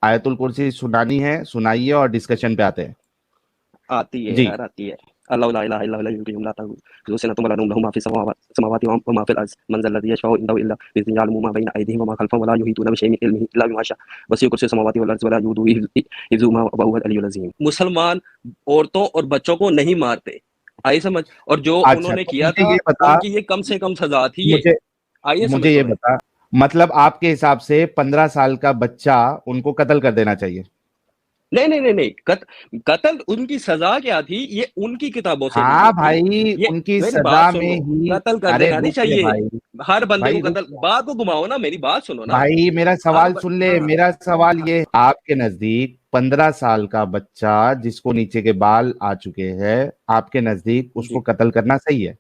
आयतुल कुर्सी सुनानी है, सुनाइए और डिस्कशन पे आते हैं। आती है जी यार, आती है। अल्लाहु ला इलाहा इल्ला हुवल हय्युल क़य्यूम ला ताखुज़ुहु सिनतुन वला नौम लहु मा फ़िस समावाति व मा फ़िल अर्ज़ मन ज़ल्लज़ी यशफ़अउ इंदहु इल्ला बिइज़्निहि यअलमु मा बैना अयदीहिम व मा ख़ल्फ़हुम व ला युहीतूना बिशैइन मिन इल्मिहि इल्ला बिमा शाअ वसिअ कुर्सियुहु समावाति वल अर्ज़ व ला यऊदुहु हिफ़्ज़ुहुमा व हुवल अलिय्युल अज़ीम। मुसलमान औरतों और बच्चों को नहीं मारते, आई समझ? और जो अच्छा, उन्होंने तो किया मुझे था ये बता, उनकी ये कम से कम सजा थी ये, मुझे आई है समझ मुझे ये तुम्हें? बता, मतलब आपके हिसाब से 15 साल का बच्चा उनको कत्ल कर देना चाहिए? नहीं नहीं नहीं नहीं, कत्ल उनकी सजा क्या थी ये उनकी किताबों से ली हाँ गई थी। भाई, ये उनकी मेरी सजा बात में सुनो, ही। कत्ल कर अरे देना नहीं रुक ले चाहिए, भाई, हर बंदे भाई को रुक कत्ल, जा। बात को घुमाओ ना, मेरी बात सुनो ना। भाई मेरा हर सवाल सुन ले, हाँ मेरा सवाल हाँ, ये है, आपके नजदीक 15 साल का बच्चा जिसको नीचे के बाल आ चुके हैं, आपके नजदीक उसको जी, कत्ल करना सही है?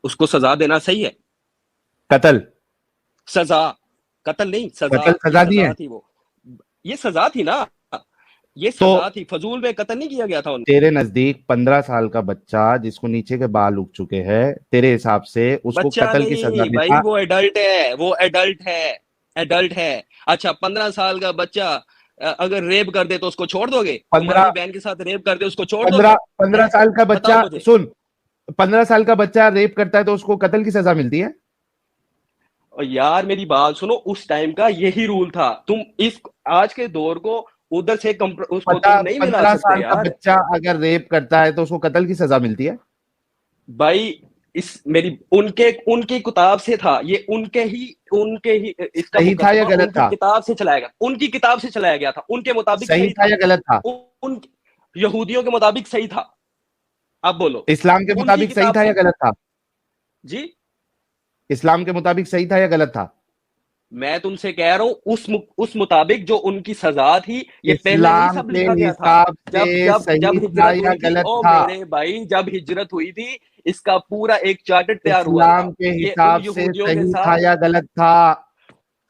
उसको सजा देना सही है। कत्ल, सजा, कत्ल नहीं, सजा, कत्ल ये सजा दी है? सजा थी वो, ये सजा थी ना, ये तो सजा थी, फजूल में कत्ल नहीं किया गया था उनको। तेरे नजदीक 15 साल का बच्चा जिसको नीचे के बाल उग चुके हैं, तेरे हिसाब से उसको बच्चा कत्ल की सजा नहीं भाई, देना? वो एडल्ट है, वो एडल्ट है, एडल्ट है। अच्छा, 15 साल का बच्चा अगर रेप कर दे तो उसको छोड़ दोगे? पंद्रह तुम्हारी बहन के साथ रेप कर दे उसको छोड़ पंद्रह दोगे? पंद्रह हैं? साल का बताओ बच्चा, मुझे। सुन, 15 साल का बच्चा रेप करता है तो उसको कत्ल की सजा मिलती है? और यार मेरी बात सुनो, उस टाइम का यही रूल था। तुम इस आज के दौर को उधर से उसको पता, तुम नहीं मिला 15 सकते साल का यार। बच्चा अगर रेप करता है तो उसको कत्ल की सजा मिलती है? भाई इस मेरी उनके उनकी किताब से था ये, उनके ही इसका सही था या मुकदमा गलत उनकी था? किताब से चलाया गया, उनकी किताब से चलाया गया था, उनके मुताबिक सही सही था था। या गलत था? उन यहूदियों के मुताबिक सही था। अब बोलो, इस्लाम के उनकी मुताबिक सही किताब था या से। गलत था? जी, इस्लाम के मुताबिक सही था या गलत था? मैं तुमसे कह रहा हूं उस मुताबिक जो उनकी सजा थी, ये पहले नहीं इस्लाम सब के लिखा गया था। हिसाब से जब जब जब सही था हिजरत या हुई थी, गलत ओ था? मेरे भाई, जब हिजरत हुई थी, इसका पूरा एक चार्टर तैयार हुआ था। इस्लाम के ये उन हिसाब से यहूदियों के सही था साथ या गलत था?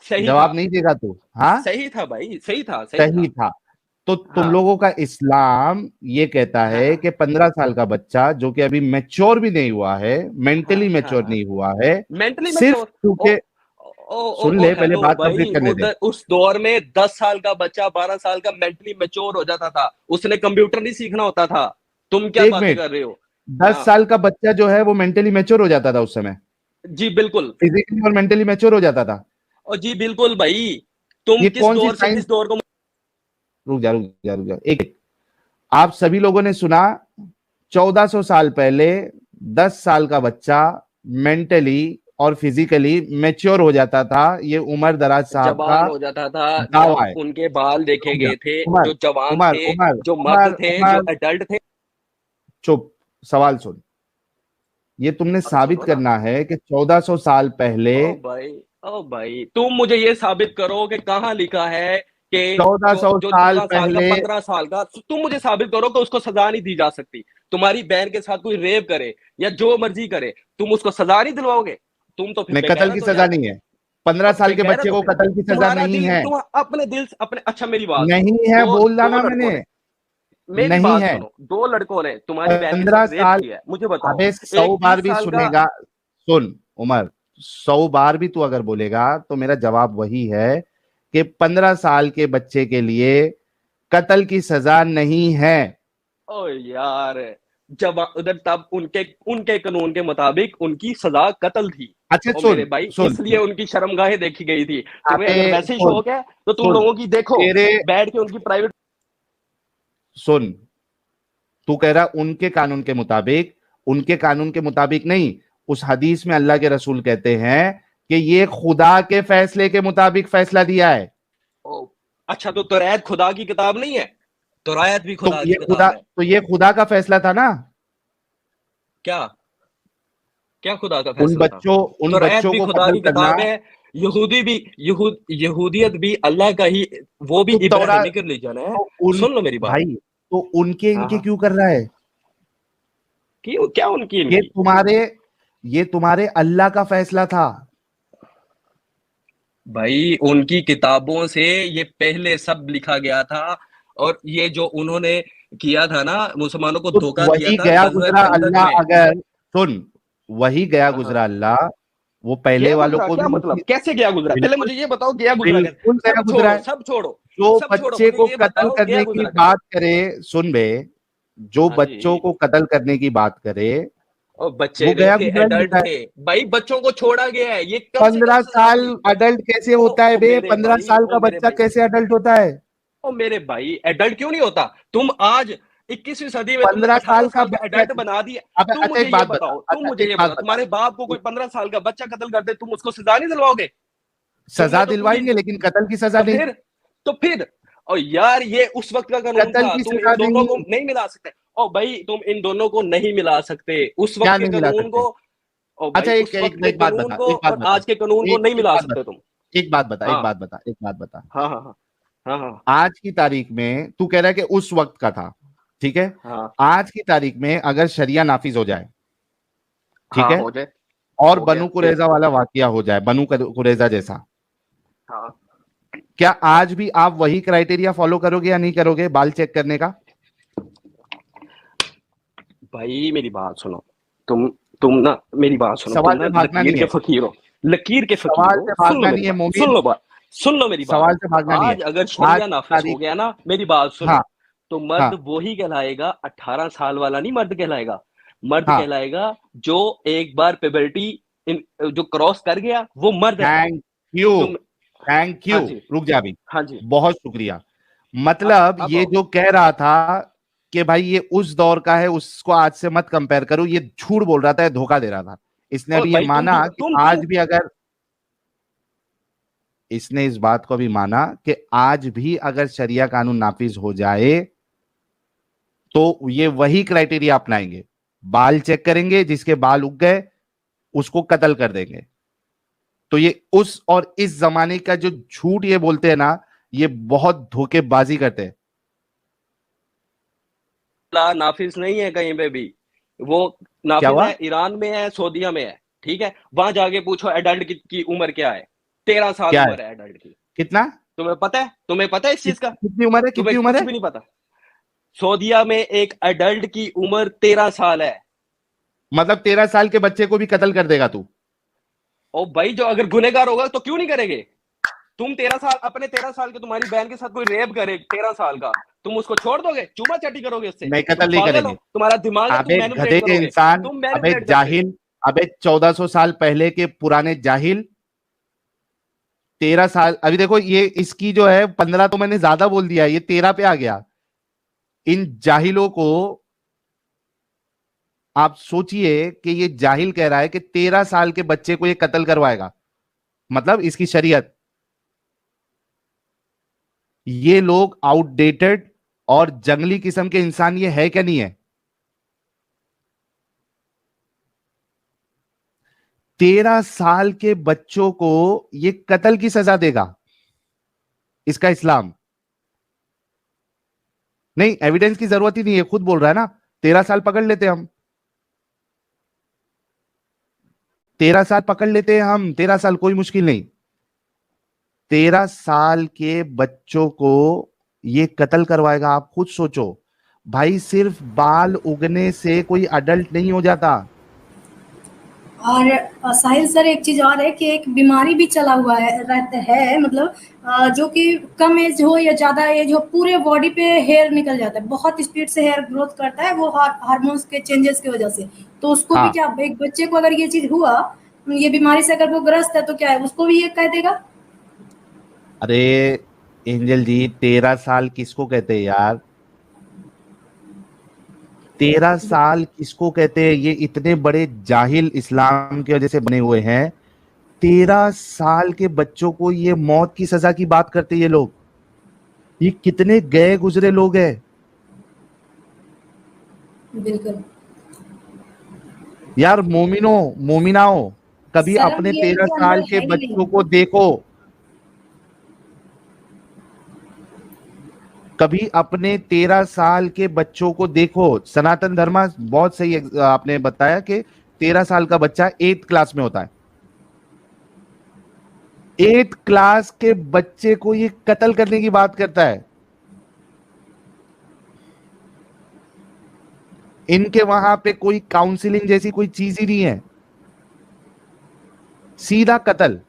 सही था। जवाब नहीं देगा तू? हाँ, सही था भाई, सही था, सही सही था। था। तो तुम हाँ लोगों का इस्लाम ये कहता है हाँ कि 15 साल का बच्चा जो कि अभी मैच्योर भी नहीं हुआ है, हाँ मेंटली हाँ मैच्योर हाँ, नहीं हुआ है, मेंटली सिर्फ मैच्योर। ओ क्योंकि, ओ ओ सुन ओ ले, पहले हेलो बात कंप्लीट भाई, करने दे। उधर उस दौर में 10 साल का बच्चा, 12 साल का मेंटली मैच्योर हो जाता था। उसने कंप्यूटर नहीं सीखना होता था। तुम क्या एक बातें मिनट, कर रहे हो? 10 हाँ साल का बच्चा जो है वो मेंटली मैच्योर हो जाता था उस समय? जी बिल्कुल। फिजिकली और मेंटली मैच्योर हो जाता था? और जी बिल्कुल भाई, तुम ये किस कौन सी दौर से साइंस? किस दौर को। रुक जा, रुक जा, रुक जा, एक, आप सभी लोगों ने सुना, 1400 साल पहले 10 साल का बच्चा मेंटली और फिजिकली मैच्योर हो जाता था। ये उमर दराज साहब का जवान हो जाता था दावा जब है। उनके बाल देखे रुक जा, गए थे, उमर, जो जवान उमर, थे, उमर, जो मर्द उमर, थे, जो उमर, एडल्ट थे। चुप, सवाल सुन। ये तुमने अब साबित सुनो ना। करना है कि 1400 साल पहले, ओ भाई, ओ भाई, तुम मुझे ये साबित करो कि कहाँ लिखा है कि जो 1400 जो साल 14 साल का, पहले, 15 साल का, तुम मुझे साबित करो कि उसको सजा नहीं दी जा सकती। तुम्हारी बहन के साथ कोई रेप करे या जो मर्जी करे, तुम उसको सजा नहीं दिलवाओगे? तुम तो फिर नहीं, कत्ल की बेगैरत हो सजा यार। नहीं है। 15 और साल के बेगैरत बच्चे हो को फिर। कत्ल की सजा तुम्हारा नहीं दिल, है। तुम अपने दिल से अपने, अच्छा मेरी बात सुनो। नहीं है, दो बोल दो डाला लड़कों मैंने। ने, मेरी नहीं बात है। सुनो, दो लड़कों ने तुम्हारी बहन के 15 साथ रेप साल, किया है, मुझे बताओ। अबे 100 एक बार 30 भी साल का। सुनेगा। सुन उमर, 100 बार भी तू अगर बोलेगा तो मेरा जवाब वही है कि 15 साल के बच्चे के लिए कत्ल की सजा नहीं है। ओ यार, जब उधर तब उनके उनके कानून के मुताबिक उनकी सजा कत्ल थी। अच्छा ओ सुन, मेरे भाई, सुन, इसलिए सुन, उनकी शर्मगाहें देखी गई थी। तुम्हें अबे अगर वैसे ही सुन, शौक है तो तुम सुन, लोगों की देखो, तेरे, बैठ के उनकी प्राइवेट। सुन, तू कह रहा उनके कानून के मुताबिक, उनके कानून के मुताबिक नहीं, उस हदीस में अल्लाह के रसूल कहते हैं कि ये खुदा के फैसले के मुताबिक फैसला दिया है। ओ, अच्छा, तो तौरात खुदा की किताब नहीं है? तौरात भी खुदा की किताब है। तो ये खुदा का फैसला था ना? क्या? क्या खुदा का उन फैसला था? बच्चों उन तौरात बच्चों भी को खुदा कत्ल की करना। किताब है। यहूदी भी, यहूदियत भी अल्लाह का ही, वो भी तो तौरा इब्राहिमिक रिलीजन है। तो उन सुन लो मेरी बात। भाई, तो उनके हाँ इनके हाँ, क्यों कर रहा है? क्यों, क्या उनकी ये इनकी? तुम्हारे ये तुम्हारे अल्लाह का फैसला था। भाई उनकी किताबों से ये पहले सब लिखा गया था। और ये जो उन्होंने किया था ना, मुसलमानों को तो धोखा दिया वही था गया गज़वे गुजरा खंदक अल्लाह, में। अगर सुन, वही गया हाँ हाँ गुजरा अल्लाह वो पहले गया वालों गुजरा को क्या भी मतलब, कैसे गया गुजरा, पहले बिल्कुल मुझे ये बताओ गया गुजरा कैसे। बिल्कुल गया सब गुजरा छोड़ो है। सब छोड़ो जो सब छोड़ो, बच्चे मुझे को ये कत्ल बताओ गया करने की गुजरा कैसे। बात करे, सुन बे, जो हाँ बच्चों जी। को कत्ल करने की बात करे और बच्चे वो नहीं गया थे, गुजरा ही एडल्ट होता है। थे। भाई बच्चों को छोड़ा गया है, ये कब 15 सजा साल मिली। अडल्ट कैसे होता है ओ बे? मेरे 15 भाई, साल ओ का मेरे बच्चा भाई, कैसे अडल्ट होता है? ओ मेरे भाई, एडल्ट क्यों नहीं होता। तुम आज 21वीं सदी में तुमने 15 18 साल का साल का बच्चा। एडल्ट बना दिया। अब तुम अच्छा मुझे एक ये बात बता, बताओ, तुम अच्छा मुझे एक ये बात बताओ, बता, तुम्हारे बाप को कोई 15 साल का बच्चा कत्ल कर दे, तुम उसको सजा नहीं दिलवाओगे। तुमने सजा तो पूरी दिलवाएंगे लेकिन कत्ल की सजा तो नहीं। फिर तो फिर और यार ये उस वक्त का कानून कत्ल था, की तुम सजा इन दोनों नहीं। को नहीं मिला सकते। ओ भाई तुम इन दोनों को नहीं मिला सकते, उस वक्त क्या के नहीं मिला कानून सकते? को। ओ अच्छा भाई एक उस वक्त एक के एक बात कानून बता, को एक बात और बता, आज के कानून को नहीं एक मिला बात सकते बता, तुम। एक बात बता, एक हाँ बात बता, एक बात बता। हाँ हाँ हाँ हाँ हाँ आज की तारीख में तू कह रहा है कि उस वक्त का था, ठीक है। हाँ आज की तारीख में अगर शरिया नाफिज हो जाए, ठीक हाँ, है, हो जाए। और हो गया बनु फिर। कुरैजा वाला वाकया हो जाए, बनु कुरैजा जैसा, हाँ क्या आज भी आप वही क्राइटेरिया फॉलो करोगे या नहीं करोगे बाल चेक करने का? भाई मेरी बात सुनो। तुम तुम ना मेरी बात सुनो, तुम सवाल ना से भागना लकीर नहीं के है, फकीर हो। लकीर के फकीर सवाल हो, से सुन लो भागना मेरी नहीं है बात, सुन मोमिन, लो बात, सुन लो मेरी बात। सवाल से भागना नहीं है। आज अगर आज शरिया की नाफिज हो तारीख, गया ना, मेरी बात सुनो, हाँ तो मर्द हाँ वही कहलाएगा, 18 साल वाला नहीं मर्द कहलाएगा। मर्द हाँ। कहलाएगा जो एक बार प्यूबर्टी जो क्रॉस कर गया, वो मर्द है। थैंक यू, तुम। Thank you. हाँ जी। रुक जा अभी, हाँ जी। बहुत शुक्रिया। अब मतलब अब ये आओ। जो कह रहा था कि भाई ये उस दौर का है, उसको आज से मत कंपेयर करो, ये झूठ बोल रहा था, धोखा दे रहा था। इसने और अभी ये भाई माना कि तुम आज भी अगर, इसने इस बात को भी माना कि आज भी अगर शरिया कानून नाफिज हो जाए तो ये वही क्राइटेरिया अपनाएंगे, बाल चेक करेंगे, जिसके बाल उग गए उसको कत्ल कर देंगे। तो ये उस और इस जमाने का जो झूठ ये बोलते हैं ना, ये बहुत धोखेबाजी करते हैं। नाफिज नहीं है कहीं पे भी। वो क्या नाफिज हुआ? है ईरान में है, सऊदीया में है। ठीक है, वहां जाके पूछो एडल्ट की उम्र क्या है। 13 साल क्या है? उम्र है एडल्ट की। कितना? तुम्हें पता है, तुम्हें पता है इस चीज का। कितनी उम्र है? तुम्हें कितनी उम्र कुछ है? भी नहीं पता। सऊदीया में एक एडल्ट की उम्र 13 साल है। मतलब 13 साल के बच्चे को भी कत्ल कर देगा तू? और भाई जो अगर गुनेगार होगा तो क्यों नहीं करेंगे। तुम 13 साल, अपने 13 साल के तुम्हारी बहन के साथ कोई रेप करे 13 साल का, तुम उसको छोड़ दोगे, चूमा चाटी करोगे उससे। नहीं, तुम कत्ल नहीं पागल हो, करेंगे। तुम्हारा दिमाग है, तुम अबे मैनिपुलेट गधे के करोगे, इंसान, तुम अबे मैनिपुलेट करते हो। जाहिल, अबे 1400 साल पहले के पुराने जाहिल। 13 साल, अभी देखो ये इसकी जो है 15 तो मैंने ज्यादा बोल दिया, ये 13 पे आ गया। इन जाहिलों को आप सोचिए कि ये जाहिल कह रहा है कि 13 साल के बच्चे को ये कत्ल करवाएगा, मतलब इसकी शरीयत। ये लोग आउटडेटेड और जंगली किस्म के इंसान ये है क्या नहीं है? 13 साल के बच्चों को ये कत्ल की सजा देगा इसका इस्लाम। नहीं, एविडेंस की जरूरत ही नहीं है, खुद बोल रहा है ना। 13 साल पकड़ लेते हम, 13 साल पकड़ लेते हैं हम, 13 साल कोई मुश्किल नहीं। 13 साल के बच्चों को ये कत्ल करवाएगा, आप खुद सोचो। भाई सिर्फ बाल उगने से कोई अडल्ट नहीं हो जाता। और साहिल सर एक चीज़ और है कि एक बीमारी भी चला हुआ है रहता है, मतलब जो कि कम एज हो या ज़्यादा एज हो, पूरे बॉडी पे हेयर निकल जाता है, बहुत स्पीड से हेयर ग्रोथ करता है वो हार्मोन्स के चेंजेस की वजह से। तो उसको भी हाँ, क्या, एक बच्चे को अगर ये चीज़ हुआ, ये बीमारी से अगर वो ग्रस्त है तो क्या है, उसको भी ये कह देगा। अरे एंजल जी, 13 साल किसको कहते हैं यार? 13 साल किसको कहते हैं? ये इतने बड़े जाहिल इस्लाम की वजह से बने हुए हैं। 13 साल के बच्चों को ये मौत की सजा की बात करते हैं ये लोग। ये कितने गए गुजरे लोग हैं। बिल्कुल। यार मोमिनो, मोमिनाओ, कभी शर्म अपने ये तेरह इनके साल अंदर के है ही बच्चों नहीं। को देखो, कभी अपने 13 साल के बच्चों को देखो। सनातन धर्म बहुत सही आपने बताया कि 13 साल का बच्चा 8th क्लास में होता है। 8th क्लास के बच्चे को ये कत्ल करने की बात करता है। इनके वहां पे कोई काउंसलिंग जैसी कोई चीज ही नहीं है। सीधा कत्ल।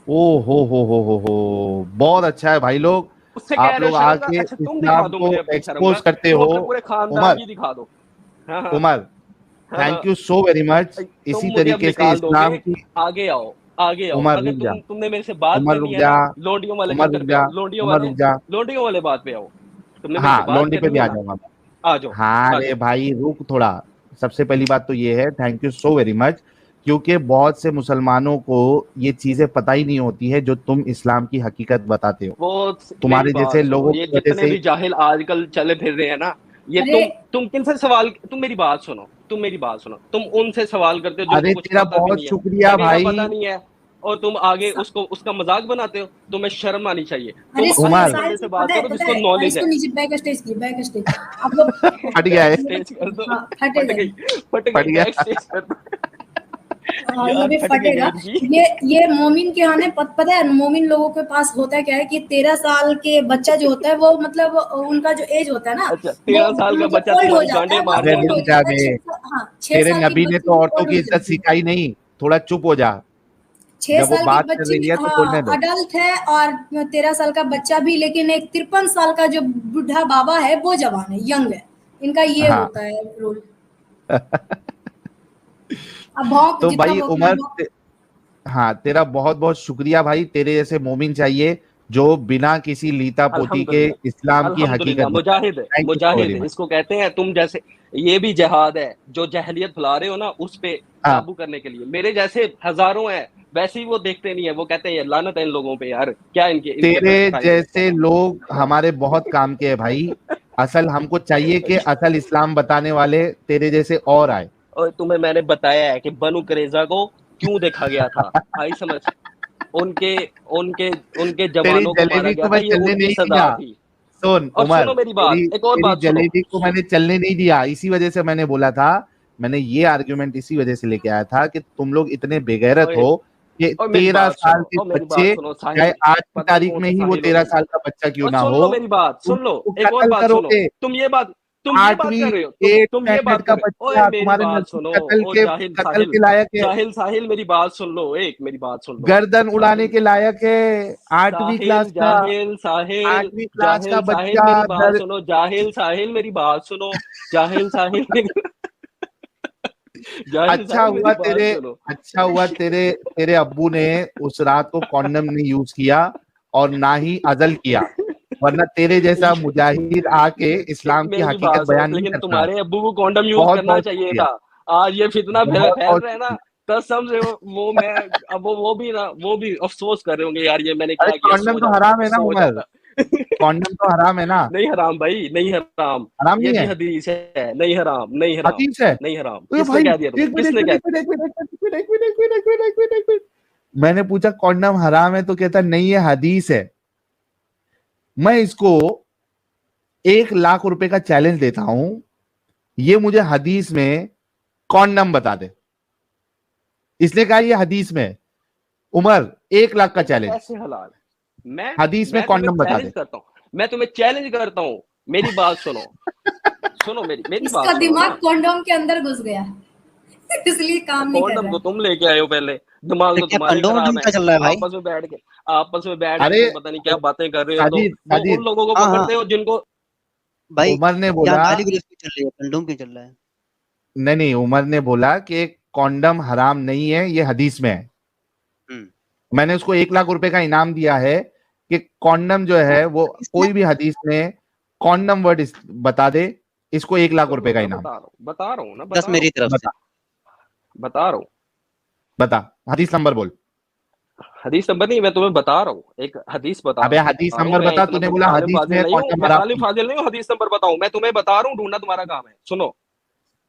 ओ हो, बहुत अच्छा है भाई लोग, उससे कह आप रहे लोग हो शर्म का? आके अच्छा तुम दिखा इस्लाम दो को मुझे अपनी शर्म का, एक्सपोज करते तुम हो। अपने पूरे खानदान उमर, की दिखा दो। हाँ हाँ उमर, हाँ हाँ। Thank you so very much. तुम इसी मुझे अब तरीके से निकाल दोगे, इस्लाम की। आगे आओ, आगे आओ। उमर अगर रुक जा, तुमने मेरे से बात उमर रुक करनी है जा, ना, लोंडियों वाले उमर चक्कर रुक पे जा, आओ, लोंडियों उमर वाले, रुक जा। लोंडियों वाले बात पे आओ। तुमने मेरे से हाँ, बात लौंडी पे करनी भी है आ ना, जाऊंगा मैं। आ जाओ, हाँ आ अरे जाओ। भाई रुक थोड़ा। सबसे पहली बात तो ये है, thank you so very much, क्योंकि बहुत से मुसलमानों को ये चीजें पता ही नहीं होती है जो तुम इस्लाम की हकीकत बताते हो। वो मेरी तुम्हारे जैसे बात सुनो, लोगों ये की वजह जितने से। भी जाहिल आजकल चले फिर रहे हैं ना, ये अरे तुम किनसे सवाल, तुम मेरी बात सुनो, तुम मेरी बात सुनो, तुम उनसे सवाल करते हो जिनको अरे कुछ तेरा पता भी बहुत नहीं है, शुक्रिया जगह का पता भाई। नहीं है, और तुम आगे उसको उसका मजाक बनाते हो। तुम्हें शर्म आनी चाहिए। तुम अरे ऐसे उमर बंदे साहिल से सर, बात करो पता जिसको है नॉलेज है। इसको नीचे बैक स्टेज की, बैक स्टेज आप लोग। फट गया है, बैक स्टेज कर दो। हाँ फट फटेगा गई, नहीं। फट फट गई, गया। बैक स्टेज कर दो। हाँ ये यार भी फट गई है फटेगा। इनकी। ये मोमिन के आने पता है, मोमिन लोगों के पास होता है क्या है कि 13 साल के बच्चा जो होता है वो मतलब उनका जो एज होता है ना, अच्छा, वो 13 साल का मतलब बच्चा ओल्ड हो तुम्हारी जाता गांडे है, वो मार अरे ओल्ड जाएगा। हो रुक जा जाता है बे, 6 हाँ 6 तेरे साल की नबी ने बच्ची तो भी औरतों ओल्ड की हो इज्जत जाती है। सिखाई नहीं, थोड़ा चुप हो जा। 6 जब वो साल की बात कर बच्ची रही भी है तो बोलने हाँ दो। अडल्ट है, और 13 साल का बच्चा भी, लेकिन एक 53 साल का जो बुढ़ा बाबा है वो जवान है, यंग है। इनका ये हाँ। होता है रूल। अब भौंक तो जितना भाई भौंकना है उमर भौंक। हाँ, तेरा बहुत बहुत शुक्रिया भाई, तेरे जैसे मोमिन चाहिए जो बिना किसी लीता पोती के अल्हम्दुलिल्लाह, इस्लाम की हकीकत अल्हम्दुलिल्लाह, बताए। मुजाहिद है, thank you so Mujahid very है, मच। इसको कहते हैं। तुम जैसे, ये भी जिहाद है, जो जहलियत फैला रहे हो ना उस पे हाँ, काबू करने के लिए। मेरे जैसे हजारों हैं, वैसे ही वो देखते नहीं है, वो कहते हैं ये लानत है इन लोगों पे यार, क्या इनके इनके तेरे प्राइस है। जैसे लोग हमारे बहुत काम के हैं भाई। असल हमको चाहिए कि असल इस्लाम बताने वाले तेरे जैसे और आए। और तुम्हें मैंने बताया है कि बनु करेजा को क्यों देखा गया था, आई समझ। उनके उनके उनके तेरी जवानों को मारा जलेबी गया को था, मैं ये चलने उनकी नहीं सजा दिया। थी। सुन और उमर, सुनो मेरी बात, तेरी एक और तेरी बात सुनो। जलेबी को मैंने चलने नहीं दिया, इसी वजह से मैंने बोला था। मैंने ये आर्गुमेंट इसी वजह से लेके आया था कि तुम लोग इतने बेगैरत ओए, हो कि और मेरी 13 बात सुनो, साल के और मेरी बात बच्चे, सुनो चाहे साहिल, आज की पता है तारीख कौन में सा ही वो साहिल हो 13 तुम। साल का बच्चा क्यों और ना सुन हो, लो मेरी बात, तुम सुन लो, उसको एक और कत्ल बात सुनो। करोगे। तुम ये बात 8वीं कर रहे हो, 8 तुम ये स्टैंडर्ड बात का कर रहे हो। ओए बच्चा मेरी तुम्हारे बात नजदीक सुनो, कत्ल ओ के जाहिल कत्ल साहिल, के लायक है, जाहिल साहिल मेरी बात सुन लो, एक मेरी बात सुन लो। गर्दन उड़ाने साहिल, के लायक है। 8वीं साहिल, क्लास का जाहिल साहिल, 8वीं क्लास का जाहिल साहिल बच्चा मेरी बात दर। सुनो, जाहिल साहिल मेरी बात सुनो, जाहिल साहिल मेरी जाहिल अच्छा साहिल मेरी हुआ बात तेरे सुनो। अच्छा हुआ तेरे तेरे अब्बू ने उस रात को कॉन्डम नहीं यूज किया और ना ही अजल किया, वरना तेरे जैसा मुजाहिद आके इस्लाम की मेरी हकीकत बात सुनो, बयान नहीं लेकिन करता। तुम्हारे अब्बू को कॉन्डम यूज बहुत करना बहुत चाहिए शुक्रिया, था। आज ये फितना फैल बहुत फैल बहुत रहा है ना, शुक्रिया। कसम से वो मैं, अब वो भी ना, वो भी अफसोस कर रहे होंगे यार, ये मैंने अरे क्या किया, कॉन्डम तो हराम है ना सो उमर, जाता। कॉन्डम तो हराम है ना। नहीं हराम भाई, नहीं हराम। हराम ये नहीं भी है, हदीस है, नहीं हराम, नहीं हराम, हदीस है। नहीं हराम। तो किसने भाई कह दिया तुम्हें, एक मिनट एक किसने मिनट कह एक मिनट एक मिनट एक मिनट एक मिनट एक मिनट एक मिनट एक मिनट एक मिनट। मैंने पूछा कॉन्डम हराम है तो कहता नहीं ये हदीस है। मैं इसको 1 लाख रुपए का चैलेंज देता हूं, ये मुझे हदीस में कॉन्डम बता दे। इसने कहा ये हदीस में है। उमर 1 लाख का ये चैलेंज, कैसे हलाल है? हदीस में मैं तुम्हें कॉन्डम बता चैलेंज दे। करता हूँ, मैं तुम्हें चैलेंज करता हूँ। मेरी बात सुनो, सुनो मेरी मेरी इसका बात सुनो दिमाग ना। कॉन्डोम के अंदर घुस गया इसलिए काम नहीं कर कॉन्डम रहा तो है। तुम लेके आए हो पहले, दिमाग तो तो क्या तुम्हारे कंडोम खराब वंडोम है। क्या चल रहा है भाई? आपस में बैठ के अरे तुम पता नहीं क्या बातें कर रहे हो। तो साजिद वो साजिद उन लोगों को हाँ हाँ पकड़ते हो जिनको, भाई, उमर ने यहाँ बोला, गाली गलौज क्यों चल रही है, कंडोम क्यों चल रहा है? नहीं नहीं, उमर ने बोला कि कॉन्डम हराम नहीं है, ये हदीस में है। हम्म। मैंने उसको 1 लाख रुपए का इनाम दिया है कि कॉन्डम जो है वो इसमें कोई भी हदीस में कॉन्डम वर्ड बता दे, इसको 1 लाख रुपए का मैं इनाम। बता रहा हूँ ना, 10 मेरी तरफ से। बता, बता रहा हूँ। बता, हदीस नंबर बोल। हदीस नंबर नहीं, मैं तुम्हें बता रहा हूँ, एक हदीस बता अबे हदीस रहा हूँ। नंबर मैं बता, इतना तूने कुछ बोला आलिम हदीस में फाजिल है नहीं हूँ, कॉन्डम मैं हराम आलिम नहीं। फाजिल नहीं हूँ, हदीस नंबर बताऊँ। मैं तुम्हें बता रहा हूँ, ढूंढना तुम्हारा काम है। सुनो,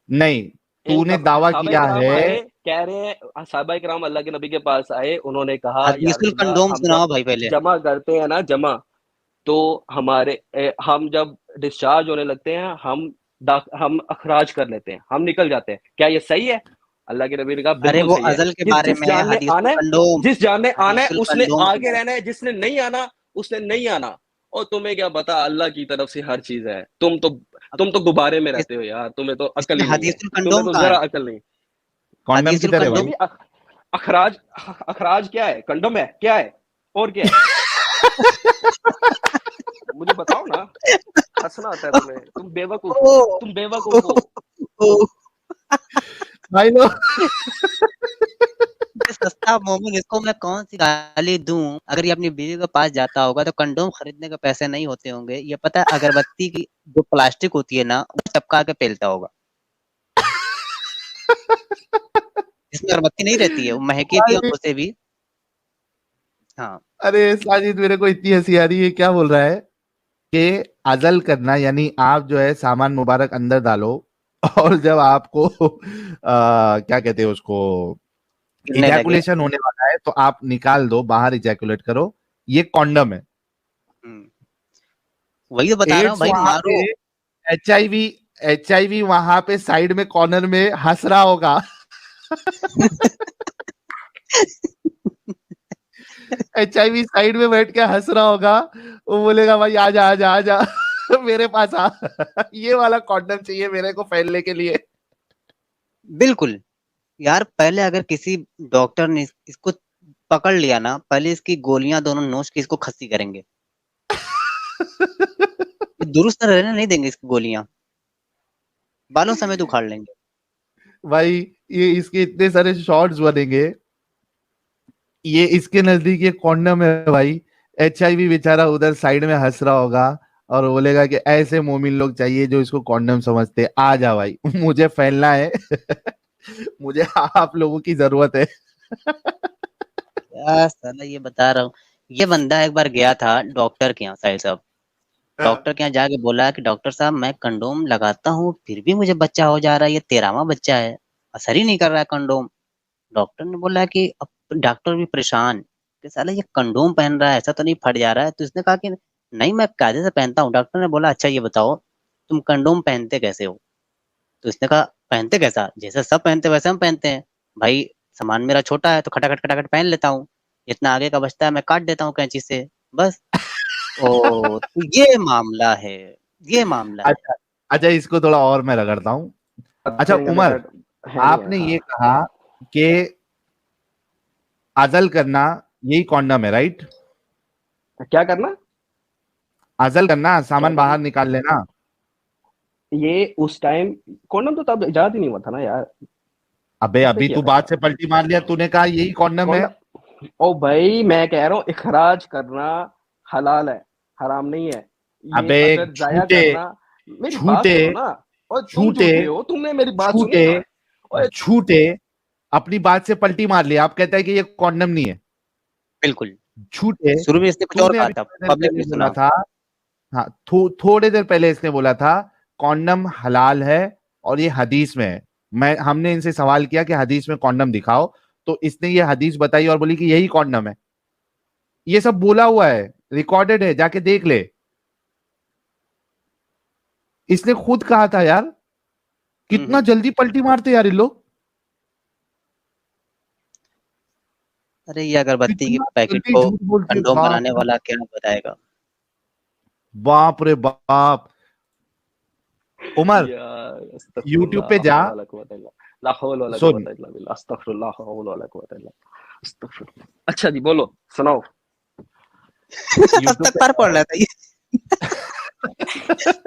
नहीं, एक तूने दफा दावा सहाबा किया किराम है। आए, कह रहे हैं सहाबा किराम अल्लाह के नबी के पास आए, उन्होंने कहा या हदीसुल रसूलल्लाह, कंडोम हम सुनाओ जब भाई पहले। जमा करते हैं ना, जमा, तो हम जब डिस्चार्ज होने लगते हैं, हम अखराज कर लेते हैं, हम निकल जाते हैं, क्या ये सही है? अल्लाह के नबी ने कहा अरे बिल्कुल वो सही है। अजल के जिस बारे जिस में है, जान ने आना हदीसुल है, कंडोम। जिस जान ने आना है हदीसुल उसने कंडोम आगे सुनाओ। रहना है, जिसने नहीं आना उसने नहीं आना। और तुम्हें क्या पता, अल्लाह की तरफ से हर चीज है। अब तुम तो गुब्बारे में इस, रहते हो यार, तुम्हें तो अकल इसमें ही नहीं है, हदीसुल तुम्हें कंडोम तो कहाँ जरा है? अकल नहीं। कॉन्डम की हदीसुल तरह कंडोम भाई। भी अखराज अखराज क्या है? कंडोम है क्या है और क्या है? मुझे बताओ ना। हंसना आता है तुम्हें, तुम बेवकूफ हो, ओ तुम बेवकूफ हो। ओ भाई लोग ये सस्ता मोमिन, इसको मैं कौन सी गाली दूं? अगर ये अपनी बीवी के पास जाता होगा तो कंडोम खरीदने के पैसे नहीं होते होंगे, ये पता है अगरबत्ती की जो प्लास्टिक होती है ना वो टपका के पेलता होगा, जिसमें अगरबत्ती नहीं रहती है, वो महकी थी भाई, आंखों से भी। हाँ अरे साजिद मेरे को इतनी हंसी आ रही है, क्या बोल रहा है कि अजल करना यानी आप जो है सामान मुबारक अंदर डालो और जब आपको क्या कहते हैं उसको गिरने लगे। इजैकुलेशन होने वाला है तो आप निकाल दो, बाहर इजैकुलेट करो, ये कॉन्डम है। हम्म, वही तो बता रहा हूँ एड्स भाई, वहां पे, मारो। एचआईवी, एचआईवी वहां पे साइड में कॉर्नर में हंस रहा होगा। एचआईवी साइड में बैठ के हंस रहा होगा, वो बोलेगा भाई आजा आजा आजा मेरे पास आ ये वाला कॉन्डम चाहिए मेरे को फैलने के लिए। बिल्कुल यार, पहले अगर किसी डॉक्टर ने इसको पकड़ लिया ना, पहले इसकी गोलियां दोनों नोच के इसको खस्सी करेंगे, ये दुरुस्त रहने नहीं देंगे इसकी गोलियां, बालों समेत उखाड़ लेंगे। भाई ये इसके इतने सारे शॉर्ट्स बनेंगे, ये इसके नजदीक ये कॉन्डम है भाई। एचआईवी बेचारा उधर साइड में हंस रहा होगा और बोलेगा कि ऐसे मोमिन लोग चाहिए जो इसको कॉन्डम समझते हैं। आ जा भाई मुझे फैलना है मुझे आप लोगों की जरूरत है। क्या साला ये बता रहा हूँ। ये बंदा एक बार गया था डॉक्टर के यहाँ, साहिल साहब, डॉक्टर के यहाँ जाके बोला कि डॉक्टर साहब मैं कंडोम लगाता हूँ फिर भी मुझे बच्चा हो जा रहा है, ये 13वां बच्चा है, असर ही नहीं कर रहा है कंडोम। डॉक्टर ने बोला कि अब डॉक्टर भी परेशान कि साला ये कंडोम पहन रहा है, ऐसा तो नहीं फट जा रहा है? तो इसने कहा कि नहीं, मैं कायदे से पहनता हूँ। डॉक्टर ने बोला अच्छा ये बताओ तुम कंडोम पहनते कैसे हो? तो इसने कहा पहनते कैसा, जैसे सब पहनते वैसे हम पहनते हैं भाई। सामान मेरा छोटा है तो खटाखट खटाखट पहन लेता हूँ, जितना आगे का बचता है मैं काट देता हूँ कैंची से, बस। ओ तो ये मामला है, ये मामला है। अच्छा, अच्छा इसको थोड़ा और मैं रगड़ता हूँ। अच्छा करेंगे उमर, बेटा, है नहीं है, आपने ये हाँ। कहा कि अजल करना यही कॉन्डम है, राइट? क्या करना? अजल करना, क्या सामान करना? बाहर निकाल लेना। ये उस टाइम कॉन्डम तो तब इजाद ही नहीं हुआ था ना यार। अबे किसने अभी किया तू था बात इजाद? से पलटी मार लिया, तूने कहा यही कॉन्डम है। कॉन्डम, ओ भाई मैं कह रहा हूँ इखराज करना हलाल है, हराम नहीं है। ये अबे अगर जाया झूठे, करना, मेरी बात झूठे, सुनो ना। और तुम झूठे, झूठे हो, तुमने मेरी बात सुनी झूठे, ना। ओए झूठे, अपनी बात से पलटी मार लिया। आप कहता है कि ये कॉन्डम नहीं है। बिल्कुल, झूठे। शुरू में इसने कुछ और तूने कहा अभी था, थोड़ी देर पब्लिक पहले ने बोला सुना। था, हाँ थोड़ी देर पहले इसने बोला था कॉन्डम हलाल है और ये हदीस में है। मैं हमने इनसे सवाल किया कि हदीस में कॉन्डम दिखाओ, तो इसने ये हदीस बताई और बोली कि यही कॉन्डम है। ये सब बोला हुआ है, रिकॉर्डेड है, जाके देख ले। इसने खुद कहा था यार। कितना हम्म। जल्दी पलटी मारते यार ये लोग, अरे ये अगरबत्ती की कितना पैकेट जल्दी को झूठ बोलते हैं, कंडोम बाप बनाने रे वाला क्या बताएगा। बाप रे बाप। उमर, यार यूट्यूब अस्तगफिरुल्लाह, पे ला जा, हौला वला कुव्वता इल्ला, ला हौला वला सुन। कुव्वता इल्ला बिल्लाह, अस्तगफिरुल्लाह, ला हौला वला कुव्वता इल्ला, अस्तगफिरुल्लाह। अच्छा जी बोलो, सुनाओ। यूट्यूब पे इस्तगफार पढ़ जाओ। रहा था ये।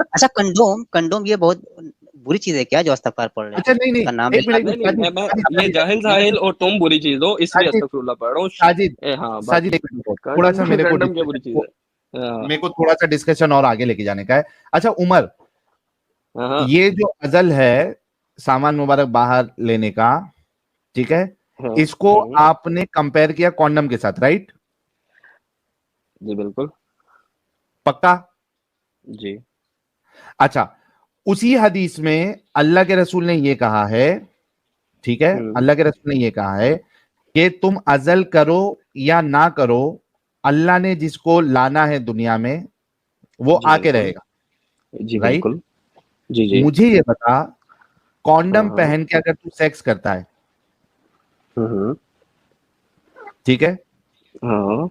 अच्छा कंडोम, कंडोम ये बहुत बुरी चीज है क्या जो इस्तगफार पढ़ रहे अच्छा थे? नहीं नहीं, इसका नाम एक लेना मिनट, एक भी। नहीं मिनट, नहीं, साजिद साजिद मैं साजिद जाहिल एक साहिल मिनट, और तुम बुरी चीज हो इसलिए साजिद अस्तगफिरुल्लाह पढ़ रहा हूँ। साजिद हाँ साजिद बाकी एक मिनट रुको, थोड़ा कंडम सा मेरे को कंडम क्या बुरी चीज डिस्कशन, है? हाँ मेरे को थोड़ा सा डिस्कशन और आगे लेके जाने का है। अच्छा उमर, हाँ हाँ ये जो अजल है सामान मुबारक बाहर लेने का, ठीक है, हाँ, इसको आपने कंपेयर किया कॉन्डम के साथ, राइट? जी बिल्कुल पक्का? जी। अच्छा, उसी हदीस में अल्लाह के रसूल ने ये कहा है, ठीक है, हम्म, अल्लाह के रसूल ने ये कहा है कि तुम अजल करो या ना करो, अल्लाह ने जिसको लाना है दुनिया में वो जी आके बिल्कुल, रहेगा, जी राइट? बिल्कुल, जी जी। मुझे ये बता, हाँ कॉन्डम हाँ, पहन के अगर तू सेक्स करता है, हम्म, ठीक है, हाँ।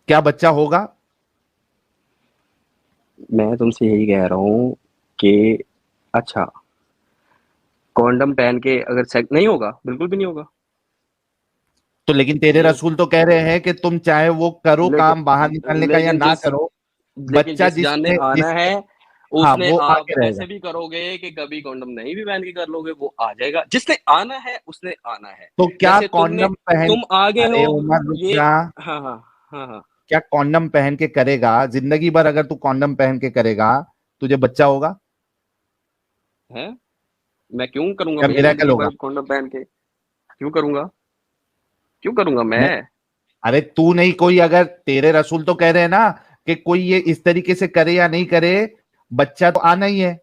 क्या बच्चा होगा? मैं तुमसे यही कह रहा हूँ कि अच्छा, कॉन्डम पहन के अगर सेक्स नहीं होगा, बिल्कुल भी नहीं होगा। तो लेकिन तेरे ये रसूल तो कह रहे हैं कि तुम चाहे वो करो काम बाहर लेकिन निकालने का या लेकिन ना जिस करो, लेकिन बच्चा जिस जान ने आना जिसने है हाँ उसने वो आप आके रहेगा। ऐसे भी करोगे कि कभी कॉन्डम नहीं भी पहन के कर लोगे, वो आ जाएगा। जिसने आना है उसने आना है। तो क्या जैसे कॉन्डम पहन तुम आगे अरे हो उमर रुक ये। जा। हाँ हाँ हाँ हाँ। क्या कॉन्डम पहन के करेगा जिंदगी भर, अगर तू कॉन्डम पहन के करेगा तुझे बच्चा होगा? है, मैं क्यों करूंगा क्या भैया मिरेकल जिंदगी होगा? भर कॉन्डम पहन के? क्यों करूंगा? क्यों करूंगा नहीं, मैं? अरे तू नहीं, कोई अगर तेरे रसूल तो कह रहे हैं ना कि कोई ये इस तरीके से करे या नहीं करे, बच्चा तो आना ही है।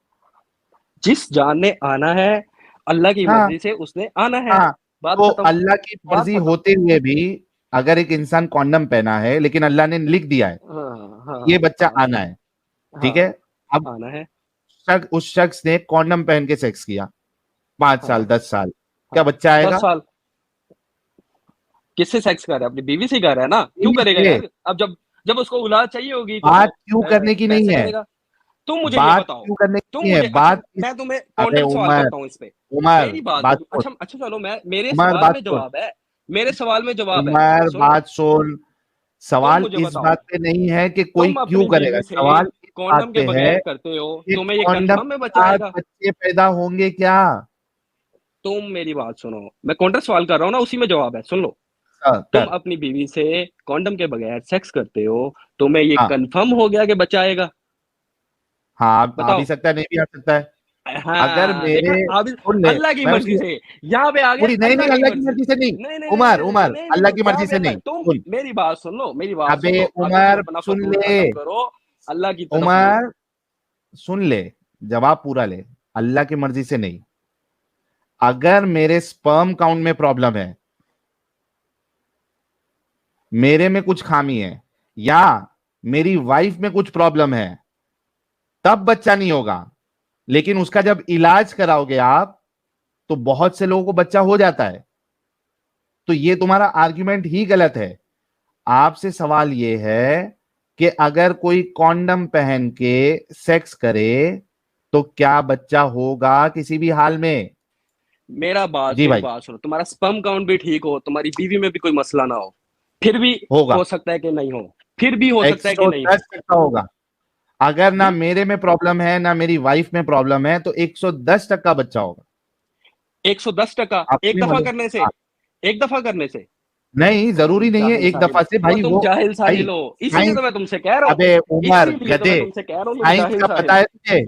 जिस जान ने आना है अल्लाह की हाँ मर्जी से उसने आना है। हाँ। बात तो खत्म। अल्लाह की बात मर्जी खत्म। होते हुए भी अगर एक इंसान कॉन्डम पहना है, लेकिन अल्लाह ने लिख दिया है हाँ हाँ ये बच्चा हाँ आना है, ठीक है? हाँ। अब आना है। उस शख्स ने कॉन्डम पहन के सेक्स किया 5 साल हाँ 10 साल, क्या हाँ। बच्चा 10 आएगा? साल किससे सेक्स कर रहा है? अपनी बीवी से कर रहा है ना, क्यों करेगा ये यार? अब जब जब उसको औलाद चाहिए होगी तो वो बात क्यों करने की नहीं पैसे है, करेगा। तुम मुझे ये बात बताओ। क्यों करने की तुम नहीं है, मुझे अच्छा, बात इस मैं तुम्हें अबे काउंटर सवाल उमर, करता हूँ इस पे। उमर मेरी बात बात सुन, अच्छा अच्छा चलो, मैं मेरे उमर सवाल बात में सुन, जवाब है। मेरे सवाल में जवाब है, उमर सुनो। बात सुन। तुम सवाल मुझे इस बताओ, बात पे नहीं है कि कोई तुम क्यों अपनी करेगा, बीवी से सवाल इस बात कॉन्डम के पे है बगैर करते हो, कि तुम्हें ये कॉन्डम कंफर्म में के बच्चा साथ आएगा? बच्चे पैदा होंगे क्या? तुम मेरी बात सुनो, मैं काउंटर सवाल कर रहा हूँ ना, उसी में जवाब है, सुन लो। तुम कर। अपनी बीवी से कॉन्डम के बगैर सेक्स करते हो, तुम्हें ये हाँ कंफर्म हो गया कि बच्चा आएगा? हाँ, आ भी बताओ। सकता है नहीं भी आ सकता है। अगर हाँ देखा, मेरे अब सुन ले, अल्लाह की मैं मर्जी उसकी से यहाँ पे आ गए। पूरी नहीं अल्लाह नहीं, की अल्लाह की मर्जी। मर्जी से नहीं। नहीं नहीं नहीं उमर नहीं नहीं उमर नहीं अल्लाह नहीं, की यहाँ मर्जी पे से अल्लाह, नहीं, तुम सुन। मेरी बात सुन लो, मेरी बात सुन अबे लो। अभी तुम उमर अपना सुन फतूर ले, खत्म करो, अल्लाह की तरफ लो। उमर सुन ले, जवाब पूरा ले। अल्लाह की मर्जी से नहीं। अगर मेरे स्पर्म काउंट में प्रॉब्लम है, मेरे में कुछ खामी है, या मेरी वाइफ में कुछ प्रॉब्लम है, तब बच्चा नहीं होगा। लेकिन उसका जब इलाज कराओगे आप, तो बहुत से लोगों को बच्चा हो जाता है। तो ये तुम्हारा आर्ग्यूमेंट ही गलत है। आपसे सवाल ये है कि अगर कोई कॉन्डम पहन के सेक्स करे तो क्या बच्चा होगा किसी भी हाल में? जी मेरी भाई, बात सुनो, तुम्हारा स्पर्म काउंट भी ठीक हो, तुम्हारी बीवी में भी कोई मसला ना हो, फिर भी होगा। हो सकता है कि नहीं हो। फिर भी हो सकता है कि नहीं हो। 110% होगा। अगर ना हम्म? मेरे में प्रॉब्लम है ना मेरी वाइफ में प्रॉब्लम है, तो 110% बच्चा होगा। 110%? एक अपनी दफा मदद। करने से? एक दफा करने से? नहीं, जरूरी नहीं है जाहिल एक साहिल, दफा से वो भाई। तुम वो जाहिल भाई साहिल हो, इसीलिए साइंस, तो मैं तुमसे कह रहा हूँ। अबे उमर इसीलिए तो मैं गधे, तुमसे कह रहा हूँ, तुम साइंस जाहिल का पता साहिल। है तुझे?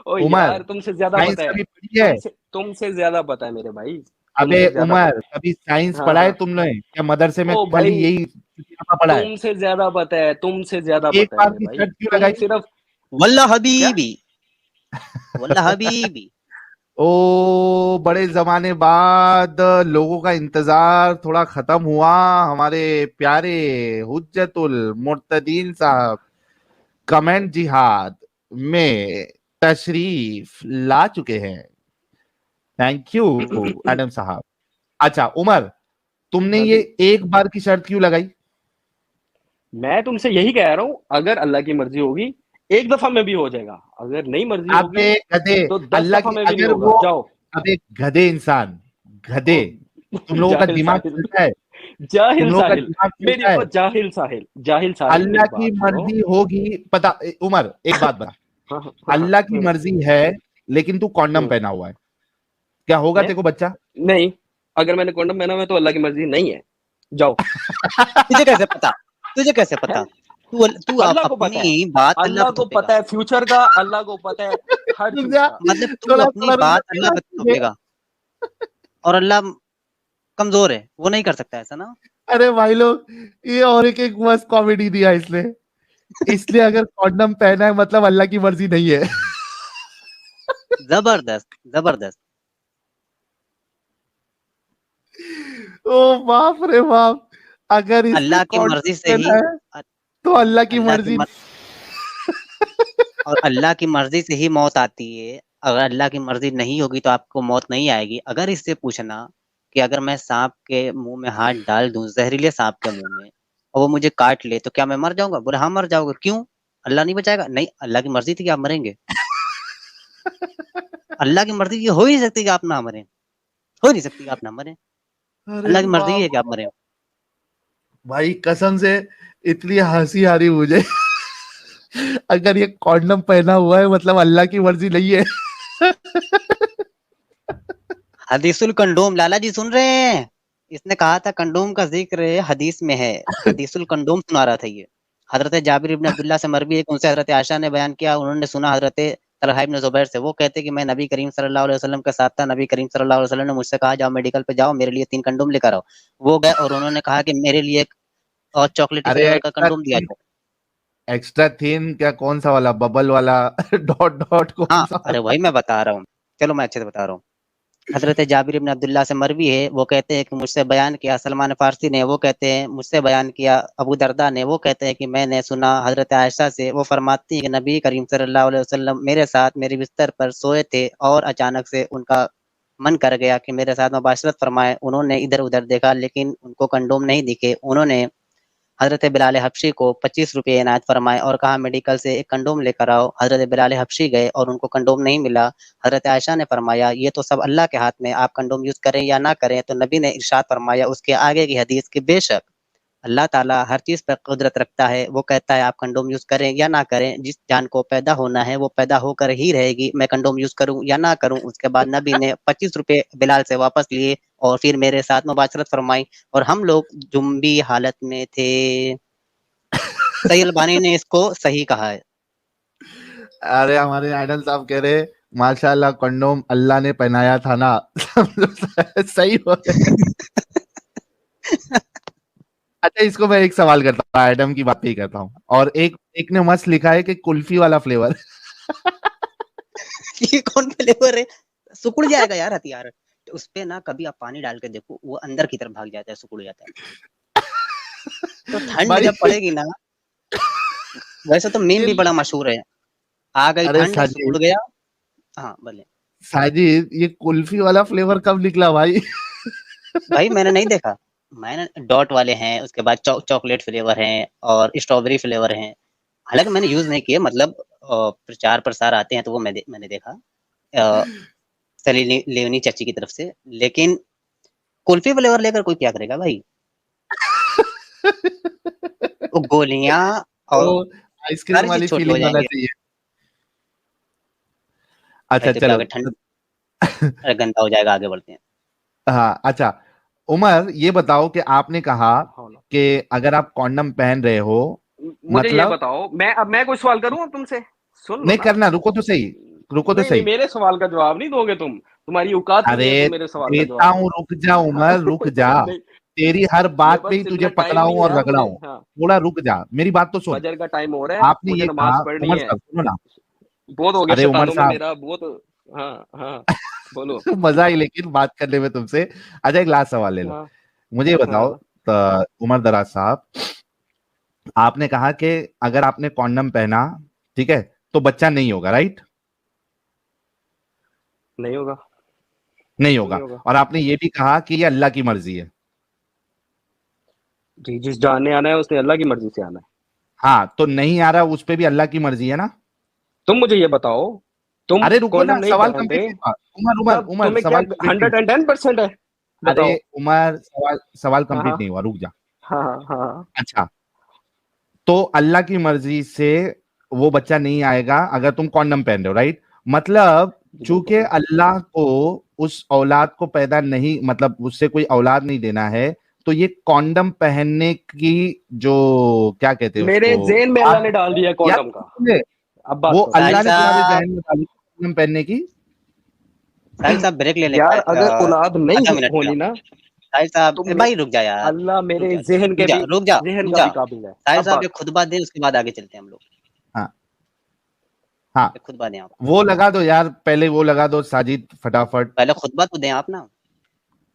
ओ उमर यार, तुमसे ज्यादा साइंस पता है। कभी पढ़ी है? तुमसे ज्यादा पता है मेरे भाई। अबे तुमसे ज्यादा उमर, पता कभी साइंस है। हाँ पढ़ा है हाँ। तुमने? क्या मदरसे में ओ खाली भाई, यही पढ़ा है? तुमसे ज्यादा पता है, तुमसे ज्यादा एक पता है बार मेरे की भाई। शर्त क्यों तुम लगाई? सिर्फ वल्ला क्या? हबीबी, वल्ला हबीबी। ओ बड़े जमाने बाद लोगों का इंतजार थोड़ा खत्म हुआ। हमारे प्यारे हुज्जतुल मुर्तदीन साहब कमेंट जिहाद में तशरीफ ला चुके हैं। थैंक यू एडम साहब। अच्छा उमर, तुमने हाँ ये जी। एक बार की शर्त क्यों लगाई? मैं तुमसे यही कह रहा हूँ, अगर अल्लाह की मर्जी होगी एक दफा में भी हो जाएगा, अगर नहीं मर्जी अबे होगी गधे, तो 10 अल्लाह दफा की में भी नहीं अगर होगा। वो, जाओ। अबे गधे इंसान, ओ गधे, तुम लोगों का जाहिल दिमाग साहिल, चलता है? तुम जाहिल लोगों का साहिल, दिमाग मेरी चलता है? जाहिल साहिल, जाहिल साहिल, अल्लाह मेरी की बात सुनो। मर्जी होगी, पता उमर एक बात बता, हाँ हाँ हाँ हाँ, अल्लाह की मर्जी है, लेकिन तू कॉन्डम हम्म, पहना हुआ है, क्या होगा है? तेरे को बच्चा? नहीं, अगर मैंने कॉन्डम पहना हुआ है तो अल्लाह की मर्जी नहीं है। जाओ। तुझे कैसे पता? तुझे कैसे है? पता? तू तू अल्लाह को पता है, अपनी बात अल्लाह अल्लाह पे को थोपेगा। पता है फ्यूचर का, अल्लाह को पता है हर रुक चीज जा, का। मतलब तू थोड़ा अपनी थोड़ा रुक बात अल्लाह जा, पे थोपेगा, और अल्लाह कमजोर है, वो नहीं कर सकता ऐसा ना। अरे भाई लोग, ये और एक मस्त कॉमेडी दिया इसने। इसलिए अगर कॉन्डम पहना है मतलब अल्लाह की मर्जी नहीं है। जबरदस्त, जबरदस्त। ओ बाप रे बाप, अगर इसने अल्लाह की कॉन्डम मर्जी से ही पहना है तो अल्लाह की अल्लाह की मर्जी। और अल्लाह की मर्जी से ही मौत आती है। अगर अल्लाह की मर्जी नहीं होगी तो आपको मौत नहीं आएगी। अगर इससे पूछना कि अगर मैं सांप के मुंह में हाथ डाल दूं, जहरीले सांप के मुंह में, और वो मुझे काट ले, तो क्या मैं मर जाऊंगा? बोले हाँ मर जाओगे। क्यों? अल्लाह नहीं बचाएगा? नहीं, अल्लाह की मर्जी थी कि आप मरेंगे। अल्लाह की मर्जी ये हो ही नहीं सकती कि आप ना मरें, हो नहीं सकती कि आप ना मरें, अरे अल्लाह की मर्जी है कि बाप आप मरें। भाई, कसम से इतनी हंसी आ रही मुझे। अगर ये कॉन्डम पहना हुआ है मतलब अल्लाह की मर्जी नहीं है। हदीसुल कंडोम, लाला जी सुन रहे हैं? इसने कहा था कंडोम का जिक्र हदीस में है, हदीसुल कंडोम सुना रहा था ये। हजरत जाबिर इब्न अब्दुल्ला से मरवी है कि उनसे हजरत आयशा ने बयान किया, उन्होंने सुना हजरत तलहा इब्न जुबैर से, वो कहते कि मैं नबी करीम सल्लल्लाहु अलैहि वसल्लम के साथ था, नबी करीम सल्लल्लाहु अलैहि वसल्लम ने मुझसे कहा जाओ मेडिकल पे जाओ, मेरे लिए 3 कंडोम लेकर आओ। वो गए और उन्होंने कहा कि मेरे लिए एक और चॉकलेटी अरे फ्लेवर का कंडोम दिया जाए। एक्स्ट्रा थिन क्या, कौन सा वाला, बबल वाला? डॉट डॉट कौन हाँ, सा अरे वाला? वही मैं बता रहा हूँ। चलो मैं अच्छे से बता रहा हूँ। हजरत जाबिर इब्न अब्दुल्ला से मरवी है, वो कहते हैं कि मुझसे बयान किया सलमान फारसी ने, वो कहते हैं मुझसे बयान किया अबू दरदा ने, वो कहते हैं कि मैंने सुना हजरत आयशा से, वो फरमाती हैं कि नबी करीम सल्लल्लाहु अलैहि वसल्लम मेरे साथ मेरे बिस्तर पर सोए थे और अचानक से उनका मन कर गया कि मेरे साथ मुबाशरत फरमाए। उन्होंने इधर उधर देखा लेकिन उनको कंडोम नहीं दिखे। उन्होंने हजरत बिलाल हबशी को 25 रुपये इनायत फरमाए और कहा मेडिकल से एक कंडोम लेकर आओ। हजरत बिलाल हबशी गए और उनको कंडोम नहीं मिला। हजरत आयशा ने फरमाया ये तो सब अल्लाह के हाथ में, आप कंडोम यूज करें या ना करें। तो नबी ने इरशाद फरमाया उसके आगे की हदीस की, बेशक अल्लाह ताला हर चीज़ पर कुदरत रखता है, वो कहता है आप कंडोम यूज़ करें या ना करें, जिस जान को पैदा होना है वो पैदा होकर ही रहेगी, मैं कंडोम यूज़ करूँ या ना करूँ। उसके बाद नबी ने 25 रुपये बिलाल से वापस लिए और फिर मेरे साथ मुबाशरत फरमाई और हम लोग जुम्बी हालत में थे। सही अलबानी ने इसको सही कहा है। अरे हमारे आइडल साहब कह रहे माशाल्लाह कंडोम अल्लाह ने पहनाया था ना। सही हो रहे। अच्छा, इसको मैं एक सवाल करता हूँ, एडम की बात ही करता हूँ। और एक एक ने मस्त लिखा है कि कुल्फी वाला फ्लेवर। ये कौन फ्लेवर है? सिकुड़ जाएगा यार हथियार। तो उस पे ना कभी आप पानी डाल के देखो, वो अंदर की तरफ भाग जाता है, सिकुड़ जाता है। तो ठंड भाई जब पड़ेगी ना, वैसे तो मीम ये, भी बड़ा मशहूर है, आ गई अरे ठंड साजिद, सिकुड़ गया। हाँ, बोले। साजिद ये कुल्फी वाला फ्लेवर कब निकला भाई? भाई मैंने नहीं देखा, मैंने डॉट वाले हैं, उसके बाद चॉकलेट फ्लेवर हैं और स्ट्रॉबेरी फ्लेवर हैं। हालाँकि मैंने यूज़ नहीं किए, मतलब प्रचार प्रसार आते हैं तो वो मैंने देखा सली लेओनी चाची की तरफ से। लेकिन कुल्फी फ्लेवर लेकर कोई क्या करेगा भाई? वो गोलियाँ वो और आइसक्रीम सारी चीज़ वाली छोटे हो फीलिंग होना जाएँगे। चाहिए। भाई अच्छा तो क्या चलो। होगा, ठंड अरे गंदा हो जाएगा, आगे बढ़ते हैं। हाँ अच्छा, उमर ये बताओ कि आपने कहा हाँ। कि अगर आप कॉन्डम पहन रहे हो, मुझे ये मतलब बताओ, मैं कोई सवाल करूं अब तुमसे? सुन लो नहीं ना। करना, रुको तो सही, रुको तो नहीं नहीं, सही। मेरे सवाल का जवाब नहीं दोगे तुम, तुम्हारी औकात ही नहीं है अरे तुम मेरे सवाल का देता जवाब हूं, दो। रुक जा उमर, रुक जा। नहीं, तेरी हर मेरे बात पे ही पास तुझे इतना टाइम पकड़ाऊं नहीं है और यार मुझे। रगड़ाऊं। हाँ, थोड़ा रुक जा, मेरी बात तो सुन। फजर का टाइम हो रहा है, आपने मुझे ये नमाज कहा, पढ़नी उमर है। साहब सुनो ना। बहुत हो गया अरे उमर शैतानों में साहब, मेरा बहुत। हाँ हाँ, बोलो। मजा ही लेकिन बात करने में तुमसे। अच्छा एक लास्ट सवाल ले लो, हाँ मुझे ये बताओ। हाँ। उमर दराज साहब, आपने कहा कि अगर आपने कॉन्डम पहना, ठीक है, तो बच्चा नहीं होगा, राइट? नहीं होगा। नहीं क्यों होगा। नहीं होगा? और आपने ये भी कहा कि ये अल्लाह की मर्जी है। जी, जिस जानने आना है उसने अल्लाह की मर्जी से आना है। हाँ, तो नहीं आ रहा उस पे भी अल्लाह की मर्जी है ना? तुम मुझे ये बताओ, तुम अरे रुको कॉन्डम ना, नहीं सवाल पहनते, कंप्लीट नहीं हुआ। उमर उमर तब उमर, तुम्हें क्या सवाल कंप्लीट नहीं 110% है? हुआ। अरे बताओ। उमर, सवाल सवाल हाँ कंप्लीट हाँ नहीं हुआ, रुक जा। हाँ हाँ हाँ। अच्छा, तो अल्लाह की मर्जी से वो बच्चा नहीं आएगा अगर तुम कॉन्डम पहन रहे हो, राइट? मतलब जी चूंकि बिल्कुल। अल्लाह को उस औलाद को पैदा नहीं, मतलब उससे कोई औलाद नहीं देना है, तो ये कॉन्डम पहनने की जो, क्या कहते हैं मेरे उसको, जेन में अल्लाह बात ने डाल दिया यार कॉन्डम का। सुनिए, अब बात वो करो। साहिल अल्लाह ने तुम्हारे साहब, जहन में डाली कॉन्डम पहनने की। साहिल साहब ब्रेक ले लेते यार हैं, अगर औलाद नहीं आधा मिनट का। होनी ना, साहिल साहब, तो भाई रुक जा यार, अल्लाह रुक मेरे जा, जहन रुक के जा, भी, रुक जा, जहन रुक का जा। भी काबिल है। साहिल अब साहब बात एक करो। खुतबा दें, उसके बाद आगे चलते हैं हम लोग। हाँ हाँ, एक खुतबा दें आप। वो लगा दो यार, पहले वो लगा दो साजिद फटाफट। पहले खुतबा तो दें आप ना।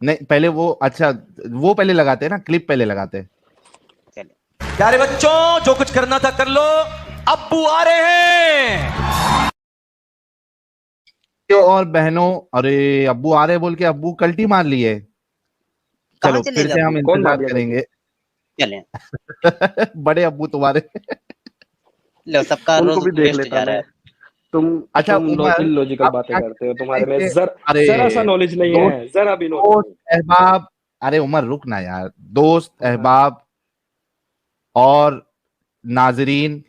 नहीं पहले वो, अच्छा वो पहले लगाते हैं ना, क्लिप पहले लगाते हैं। चलिए। प्यारे बच्चों, जो कुछ करना था कर लो, अब्बू आ रहे हैं। और बहनों, अरे अब्बू आ रहे बोल के अब्बू कल्टी मार लिए। कहाँ चलो चले फिर गए से अब्बू? हम कौन मार इंतजार दिया गलती? करेंगे। चलें, बड़े अब्बू तुम्हारे। लो सबका उनको रोज भी देख वेस्ट लेता जा रहा मैं। है। अच्छा उमर, इलॉजिकल आप बातें क्या करते हो, कहते तुम्हारे हैं में कि अरे जरा सा नॉलेज नहीं दोस्त है, जरा भी दोस्त नॉलेज नहीं। अहबाब, अरे उमर रुक ना यार, दोस्त हाँ, अहबाब और नाजरीन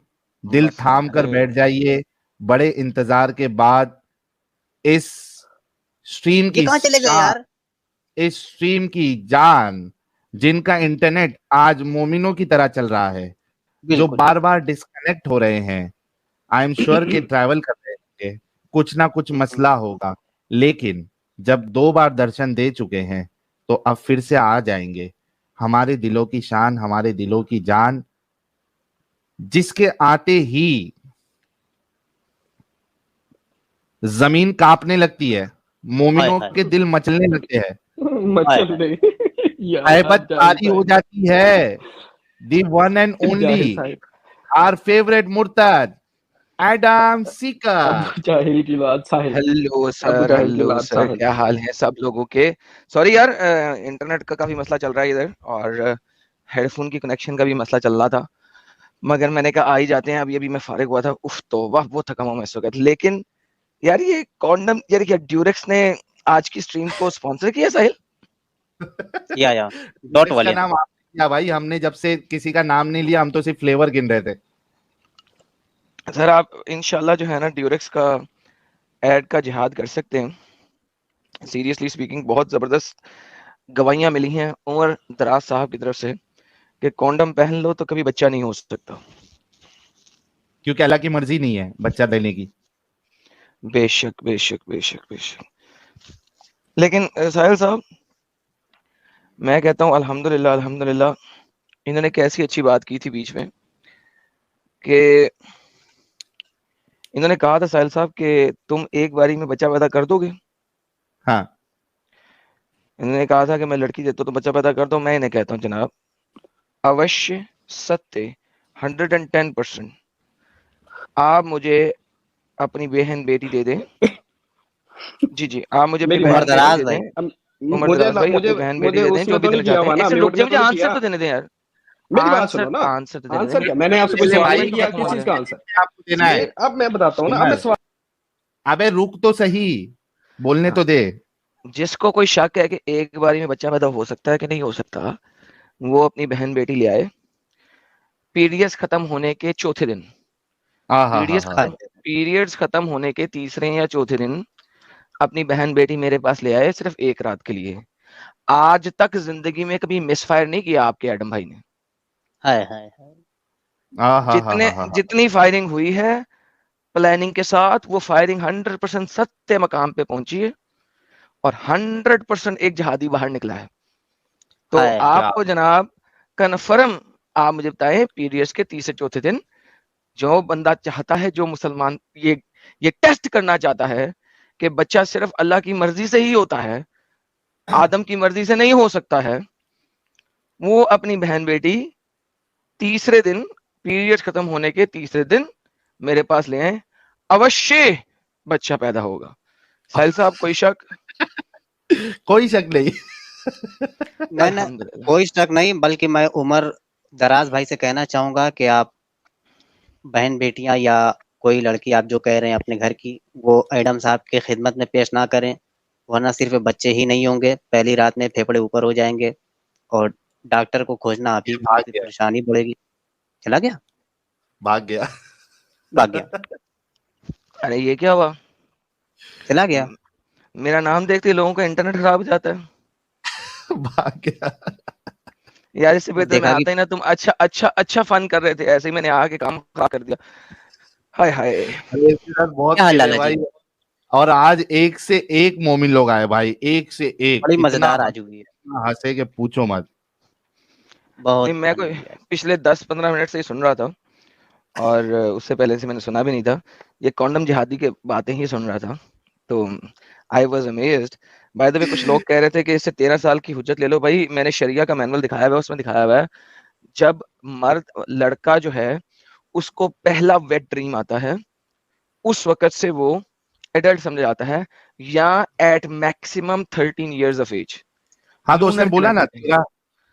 दिल बस थाम कर अरे बैठ जाइए। बड़े इंतजार के बाद इस स्ट्रीम ये की कहाँ चले गए शान, यार? इस स्ट्रीम की जान, जिनका इंटरनेट आज मोमिनों की तरह चल रहा है, जो बिल्कुल बार बार डिस्कनेक्ट हो रहे हैं, आई एम श्योर कि ट्रैवल कर रहे होंगे, कुछ ना कुछ मसला होगा, लेकिन जब 2 बार दर्शन दे चुके हैं तो अब फिर से आ जाएंगे। हमारे दिलों की शान, हमारे दिलों की जान, जिसके आते ही जमीन कांपने लगती है, हाय मोमिनों हाय के दिल मचलने लगते हैं, हाय मचल हाय। नहीं यार, हैबत जाहिल तारी हो जाती है। दी वन एंड साहिब, जाहिल ओनली साहिब, आर फेवरेट मुर्तद एडम सीकर। अब जाहिल की बात साहिल, हेलो अब सर, जाहिल की हेलो बात सर, साहिल। क्या हाल है सब लोगों के। सॉरी यार, इंटरनेट का काफी मसला चल रहा है इधर, और हेडफोन की कनेक्शन का भी मसला चल रहा था, मगर मैंने कहा आ ही जाते हैं। अभी अभी मैं फारिग हुआ था, उफ तो वाह वो थका हुआ महसूस हो गया। लेकिन यार ये कॉन्डम, यार क्या ड्यूरेक्स ने आज की स्ट्रीम को स्पॉन्सर किया साहिल? या डॉट इसका वाले नाम आपने लिया भाई, हमने जब से किसी का नाम नहीं लिया, हम तो सिर्फ फ्लेवर गिन रहे थे। सर आप इंशाल्लाह जो है ना ड्यूरेक्स का ऐड का जिहाद कर सकते हैं। सीरियसली स्पीकिंग बहुत जबरदस्त गवाहियां मिली हैं उमर दराज साहब की तरफ से कि कॉन्डम पहन लो तो कभी बच्चा नहीं हो सकता। क्योंकि अल्लाह की मर्जी नहीं है बच्चा देने की। बेशक बेशक बेशक बेशक। लेकिन साहिल साहब, मैं कहता हूँ अल्हम्दुलिल्लाह अल्हम्दुलिल्लाह, इन्होंने कैसी अच्छी बात की थी बीच में कि इन्होंने कहा था साहिल साहब कि तुम एक बारी में बच्चा पैदा कर दोगे। हाँ, इन्होंने कहा था कि मैं लड़की देता हूँ तो बच्चा पैदा कर दो। मैं इन्हें कहता हूँ जनाब, अवश्य सत्य 110%। आप मुझे अपनी बहन बेटी दे दें। जी जी, आप मुझे अपनी मेरी बहन बात बेटी दराज दे भाई। दें। अब उमर मुझे दराज भाई मुझे अपनी बहन बेटी मुझे दे दें, उसने जो भी तो नहीं देना किया चाहते हुआ हैं। ना, एक से रुक म्यूट जाए, में तो मुझे नहीं आंसर किया। तो देने दें यार। मेरी बात आंसर सुनो ना, आंसर तो देने आंसर दें। क्या, मैंने आपसे कोई पहले सवाल भाई नहीं किया, को किस चीज का जवाब आंसर? आपको देना है। अब मैं बताता हूँ ना, अब मैं उमर, सवाल, अबे रुक तो सही, बोलने हाँ, तो दे। जिसको कोई शक है कि एक बारी में बच्चा पैदा हो सकता है कि नहीं हो सकता, वो अपनी बहन बेटी ले आए। पीरियड्स खत्म होने के चौथे दिन, हाँ हाँ हाँ पीरियड्स हाँ, खत्म पीरियड्स खत्म होने के तीसरे या चौथे दिन अपनी बहन बेटी मेरे पास ले आए, सिर्फ एक रात के लिए। आज तक जिंदगी में कभी मिसफायर नहीं किया आपके एडम भाई ने। हाय हाय हाय। हाँ हाँ हाँ जितने हाँ हाँ, जितनी फायरिंग हुई है प्लानिंग के साथ, वो फायरिंग 100% सत्य मकाम पे पहुंची है, और 100% एक जहादी बाहर निकला है। तो हाय क्या आपको जनाब कन्फर्म, आप मुझे बताएं, पीरियड्स के तीसरे चौथे दिन जो बंदा चाहता है, जो मुसलमान ये टेस्ट करना चाहता है कि बच्चा सिर्फ अल्लाह की मर्जी से ही होता है, आदम की मर्जी से नहीं हो सकता है, वो अपनी बहन बेटी तीसरे दिन, पीरियड खत्म होने के तीसरे दिन मेरे पास ले आए, अवश्य बच्चा पैदा होगा। साहिल साहब कोई शक? कोई शक नहीं। मैंने अल्हम्दुलिल्लाह। कोई शक नहीं, बल्कि मैं उमर दराज भाई से कहना चाहूंगा कि आप बहन बेटियां या कोई लड़की आप जो कह रहे हैं अपने घर की, वो एडम साहब के खिदमत में पेश ना करें, वरना सिर्फ बच्चे ही नहीं होंगे, पहली रात में फेफड़े ऊपर हो जाएंगे और डॉक्टर को खोजना आप ही की भाग गया, परेशानी बढ़ेगी। चला गया, भाग गया। भाग गया, अरे ये क्या हुआ? चला गया। मेरा नाम देखते ही लोगों का इंटरनेट खराब हो जाता है भाग गया। यार। इससे बेहतर मैं देखा कि आता ही ना, तुम अच्छा अच्छा अच्छा फन कर रहे थे, ऐसे ही मैंने आके काम खराब कर दिया। हाय हाय। अरे इसके साथ बहुत क्या हाल खेले लाला जी, भाई, और आज एक से एक मोमिन लोग आए भाई, एक से एक, बड़ी इतना मजेदार आज हुई है, हंसे कि पूछो मत। बहुत नहीं, मैं फन कोई हुई है। पिछले 10-15 मिनट से ही सुन रहा था, और उससे पहले से मैंने सुना भी नहीं था। ये कॉन्डम जिहादी के बातें ही सुन रहा था, तो I was amazed. By the way, कुछ लोग कह रहे थे कि इससे 13 साल की हुज्जत ले लो। भाई मैंने शरिया का मैनुअल दिखाया हुआ है, उसमें दिखाया हुआ है जब मर्द लड़का जो है उसको पहला वेट ड्रीम आता है, उस वक्त से वो एडल्ट समझा जाता है, या eight maximum 13 years of age। हाँ तो उसने लूनर बोला ना कैलेंडर। तेरा,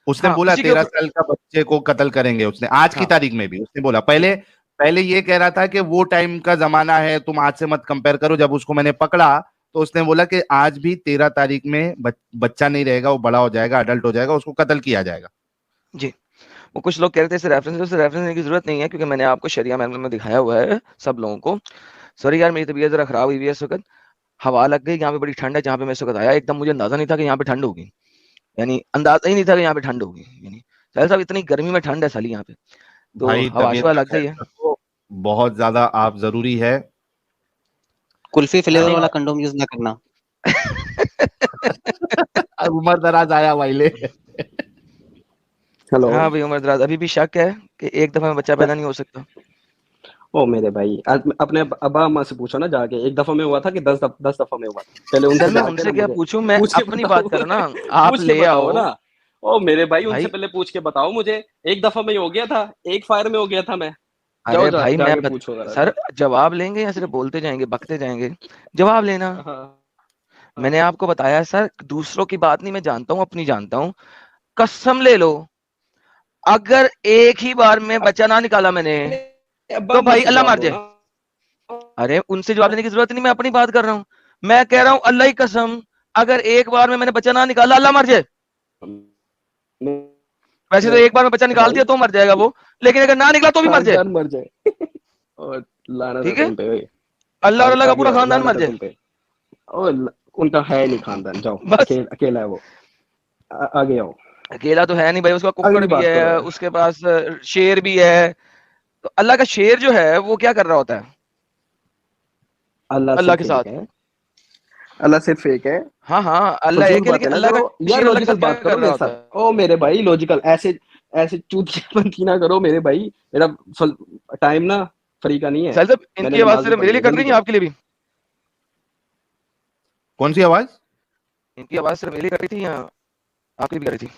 उसने हाँ, बोला उसी के 13 ऊपर। साल का बच्चे को कत्ल करेंगे, उसने आज की हाँ तारीख में भी उसने बोला। पहले पहले ये कह रहा था कि वो टाइम का जमाना है, तुम आज से मत कंपेयर करो। जब उसको मैंने पकड़ा तो उसने बोला कि आज भी 13 तारीख में बच्चा नहीं रहेगा, वो बड़ा हो जाएगा, अडल्ट हो जाएगा, उसको कत्ल किया जाएगा। जी, वो कुछ लोग कह रहे थे इसे रेफरेंस देने की जरूरत नहीं है, क्योंकि मैंने आपको शरिया मैनुअल में दिखाया हुआ है सब लोगों को। सॉरी यार, मेरी तबीयत जरा खराब हुई है इस वक्त, हवा लग गई, यहाँ पे बड़ी ठंड है। जहाँ पे मैं इस वक्त आया एकदम मुझे अंदाजा नहीं था कि यहाँ पे ठंड होगी, यानी अंदाजा ही नहीं था कि यहाँ पे ठंड होगी। यानी साहिल साहब इतनी गर्मी में ठंड है साली यहाँ पे, तो भाई हवा तबीयत शवा लग गई है। तो बहुत ज्यादा आप जरूरी है। कुल्फी फ्लेवर यानी वाला कंडोम यूज ना करना। उमर दराज आया भाई ले। हेलो। हाँ भाई उमर दराज, अभी भी शक है कि एक दफा में बच्चा पैदा नहीं हो सकता? ओ मेरे भाई, अपने अब्बा अम्मा से पूछो ना जाके, एक दफा में हुआ था कि 10 दफा में हुआ था? पहले उनसे सर मैं जाके उनसे ना क्या मुझे पूछूं, मैं पूछ के अपनी बताओ। बात करो ना, आप पूछ के ले बताओ आओ ना। ओ मेरे भाई, उनसे भाई। पहले पूछ के बताओ मुझे, एक दफा में ही हो गया था, एक फायर में हो गया था मैं। जाओ अरे भाई जाके पूछो जरा। सर जवाब लेंगे या सिर्फ बोलते जाएंगे बकते जाएंगे? जवाब लेना। हाँ, मैंने आपको बताया सर, दूसरों की बात नहीं मैं जानता हूँ, अपनी जानता हूँ। कसम ले लो, अगर एक ही बार में बच्चा ना निकाला मैंने अब्बा तो अम्मा भाई से अल्लाह जवाब मार दो जाए। ना। अरे उनसे जवाब देने की जरूरत नहीं, मैं अपनी बात कर रहा हूँ। मैं कह रहा हूँ अल्लाह की कसम, अगर एक बार में मैंने बच्चा ना निकाला अल्लाह मर जाए। वैसे तो एक बार में बच्चा निकाल दिया तो मर जाएगा वो, लेकिन अगर ना निकला तो भी मर जाए। खानदान मर जाए। और लानत है ठीक है, तुम पे। ओए अल्लाह और अल्लाह का आगे पूरा आओ, खानदान लानत मर है जाए तुम पे। उनका है नहीं खानदान, जाओ बस। अकेला है वो। आगे आओ, अकेला तो है नहीं भाई, उसका कुक्कड़ अगली भी बात करो है, यार। उसके पास शेर भी है। तो अल्लाह का शेर जो है वो क्या कर रहा होता है अल्लाह अल्लाह सिर्फ के एक साथ? है, अल्लाह सिर्फ एक है। हाँ हाँ अल्लाह फजूल एक है, बातें लेकिन ना अल्लाह का करो यार, शेर अल्लाह के लॉजिकल साथ क्या बात करो कर रहा मेरे होता साथ। है? ओ मेरे भाई, लॉजिकल ऐसे ऐसे चूतियापंती ना करो मेरे भाई। मेरा टाइम ना फ्री का नहीं है, साहिल साहब मैंने इनकी आवाज नमाज भी सिर्फ मेरे पढ़नी लिए है, कट जल्दी रही है, करो। आपके लिए भी? कौन सी आवाज? इनकी आवाज सिर्फ मेरे लिए कट रही थी या आपकी भी कट रही थी?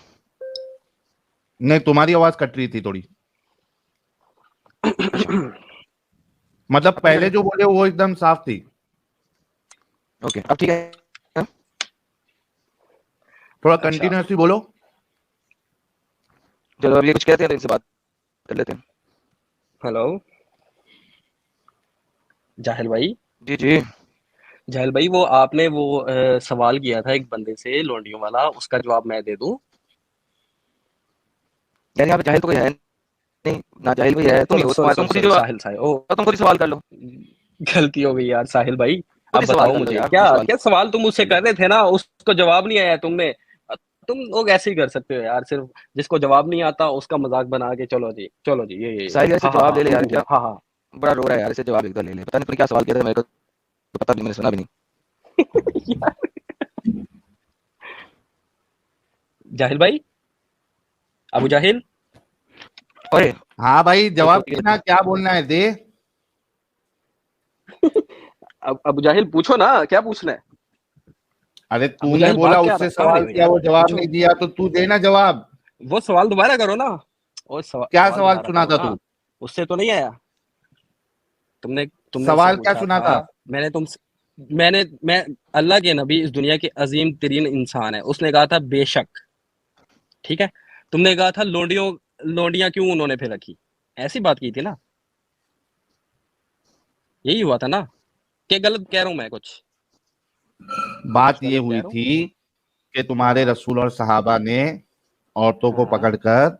नहीं, तुम्हारी आवाज कट रही थी थोड़ी। मतलब पहले जो बोले वो एकदम साफ थी। ओके अब ठीक है। थोड़ा अच्छा। कंटिन्यूअसली बोलो। चलो अब ये कुछ कहते हैं तो इनसे बात कर लेते हैं। हेलो जाहिल भाई। जी जी। जाहिल भाई, वो आपने वो सवाल किया था एक बंदे से लोंडियों वाला, उसका जवाब मैं दे दूं? यार यहाँ पे जाहिल तो कोई है नहीं, ना जाहिल भी है, तुम ही हो, तुम खुद ही सॉरी जो साहिल साहिल ओ तुम खुद ही सवाल कर लो, गलती हो गई यार साहिल भाई। खुद अब ही सवाल बताओ कर लो मुझे, यार, खुद क्या ही सवाल क्या सवाल तुम मुझसे कर लो। कर रहे थे ना, उसको जवाब नहीं आया तुमने। तुम लोग ऐसे ही कर सकते हो यार, सिर्फ जिसको जवाब नहीं आता उसका मजाक बना के चलो जी ये साहिल ऐसे हाँ जवाब ले ले यार, क्या हाँ हाँ। बड़ा रो रहा है यार, इसे जवाब एक बार ले ले। पता नहीं तूने क्या सवाल किया था, मेरे को तो पता भी नहीं, मैंने सुना भी नहीं। जाहिल भाई, अबू जाहिल। अरे हाँ भाई, जवाब देना, क्या बोलना है दे। अब अबू जाहिल पूछो ना, क्या पूछना है? अरे अबू तूने जाहिल बोला, बात क्या उससे कहाँ रहे सवाल हो किया, यार? वो जवाब पूछो, नहीं दिया, तो तू देना जवाब। वो सवाल दोबारा करो ना। और क्या सवाल दोबारा सुना करो था ना। तू? उससे तो नहीं आया। तुमने तुमने सवाल उससे क्या पूछा सुना था। था? मैं अल्लाह के नबी, इस दुनिया के अजीम तरीन इंसान है, उसने कहा था बेशक। ठीक है, तुमने कहा था लोंडियां क्यों उन्होंने फिर रखी, ऐसी बात की थी ना? यही हुआ था ना? क्या गलत कह रहा हूं मैं कुछ? बात गलत ये कह हुई रहा हूं? थी कि तुम्हारे रसूल और सहाबा ने औरतों को हाँ पकड़कर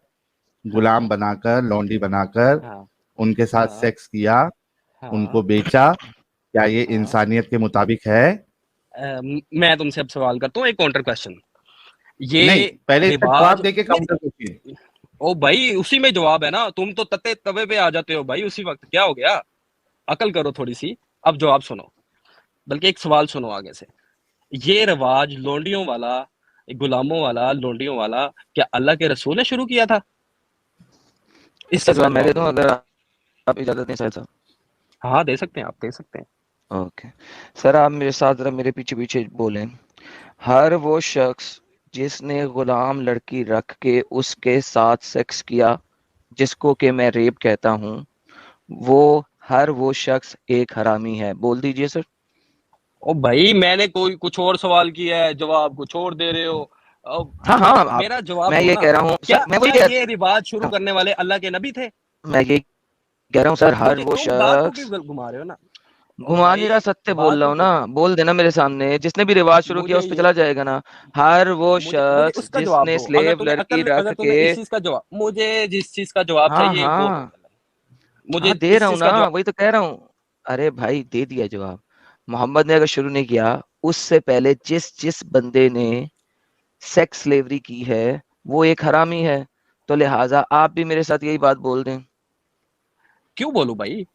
गुलाम हाँ बनाकर, लौंडी बनाकर हाँ उनके साथ हाँ सेक्स किया, उनको हाँ बेचा। क्या ये हाँ। इंसानियत के मुताबिक है? मैं तुमसे अब सवाल करता हूँ, एक काउंटर क्वेश्चन। ये नहीं, पहले इसका रिवाज जवाब देके काउंटर पूछिए। ओ भाई, उसी में जवाब है ना, तुम तो तत्ते तवे पे आ जाते हो भाई उसी वक्त, क्या हो गया? अकल करो थोड़ी सी। अब जवाब सुनो, बल्कि एक सवाल सुनो आगे से। ये रिवाज लोंडियों वाला, गुलामों वाला, लोंडियों वाला, क्या अल्लाह के रसूल ने शुरू किया था? इस इसका चीज का जवाब मैं दे जवाब दूं दो। अगर आप इजाजत दें साहिल साहब? हाँ दे सकते हैं, आप दे सकते हैं। ओके सर, आप मेरे साथ जरा मेरे पीछे पीछे बोलें। हर वो शख्स जिसने गुलाम लड़की रख के उसके साथ सेक्स किया, जिसको कि मैं रेप कहता हूँ, हर वो शख्स एक हरामी है। बोल दीजिए सर। ओ भाई, मैंने कोई कुछ और सवाल किया है, जवाब कुछ और दे रहे हो। हाँ हाँ मेरा जवाब मैं दो ये ना। कह रहा हूँ क्या सर, मैं वही क्या कह ये रिवाज शुरू हाँ, करने वाले अल्लाह के नबी थे? मैं ये कह रहा हूँ सर हर वो तुम बात को शख्स क्यों घुमा रहे हो ना? घुमा नहीं रहा, सत्य बोल रहा हूँ ना, बोल देना मेरे सामने, जिसने भी रिवाज शुरू किया मुझे उस पे ये चला जाएगा ना। हर वो मुझे मुझे शख्स उसका जवाब जिसने दो। स्लेव लड़की रख अगर के, तुम्हें इस चीज का जवाब, मुझे जिस चीज का जवाब हाँ चाहिए वो दो हाँ पहले। मुझे हाँ दे इस रहा हूँ चीज का ना, जवाब। वही तो कह रहा हूँ। अरे भाई दे दिया जवाब। मोहम्मद ने अगर शुरू नहीं किया, उससे पहले जिस जिस बंदे ने सेक्स स्लेवरी की है वो एक हरामी है, तो लिहाजा आप भी मेरे साथ यही बात बोल दें, क्यों बोलूं भाई?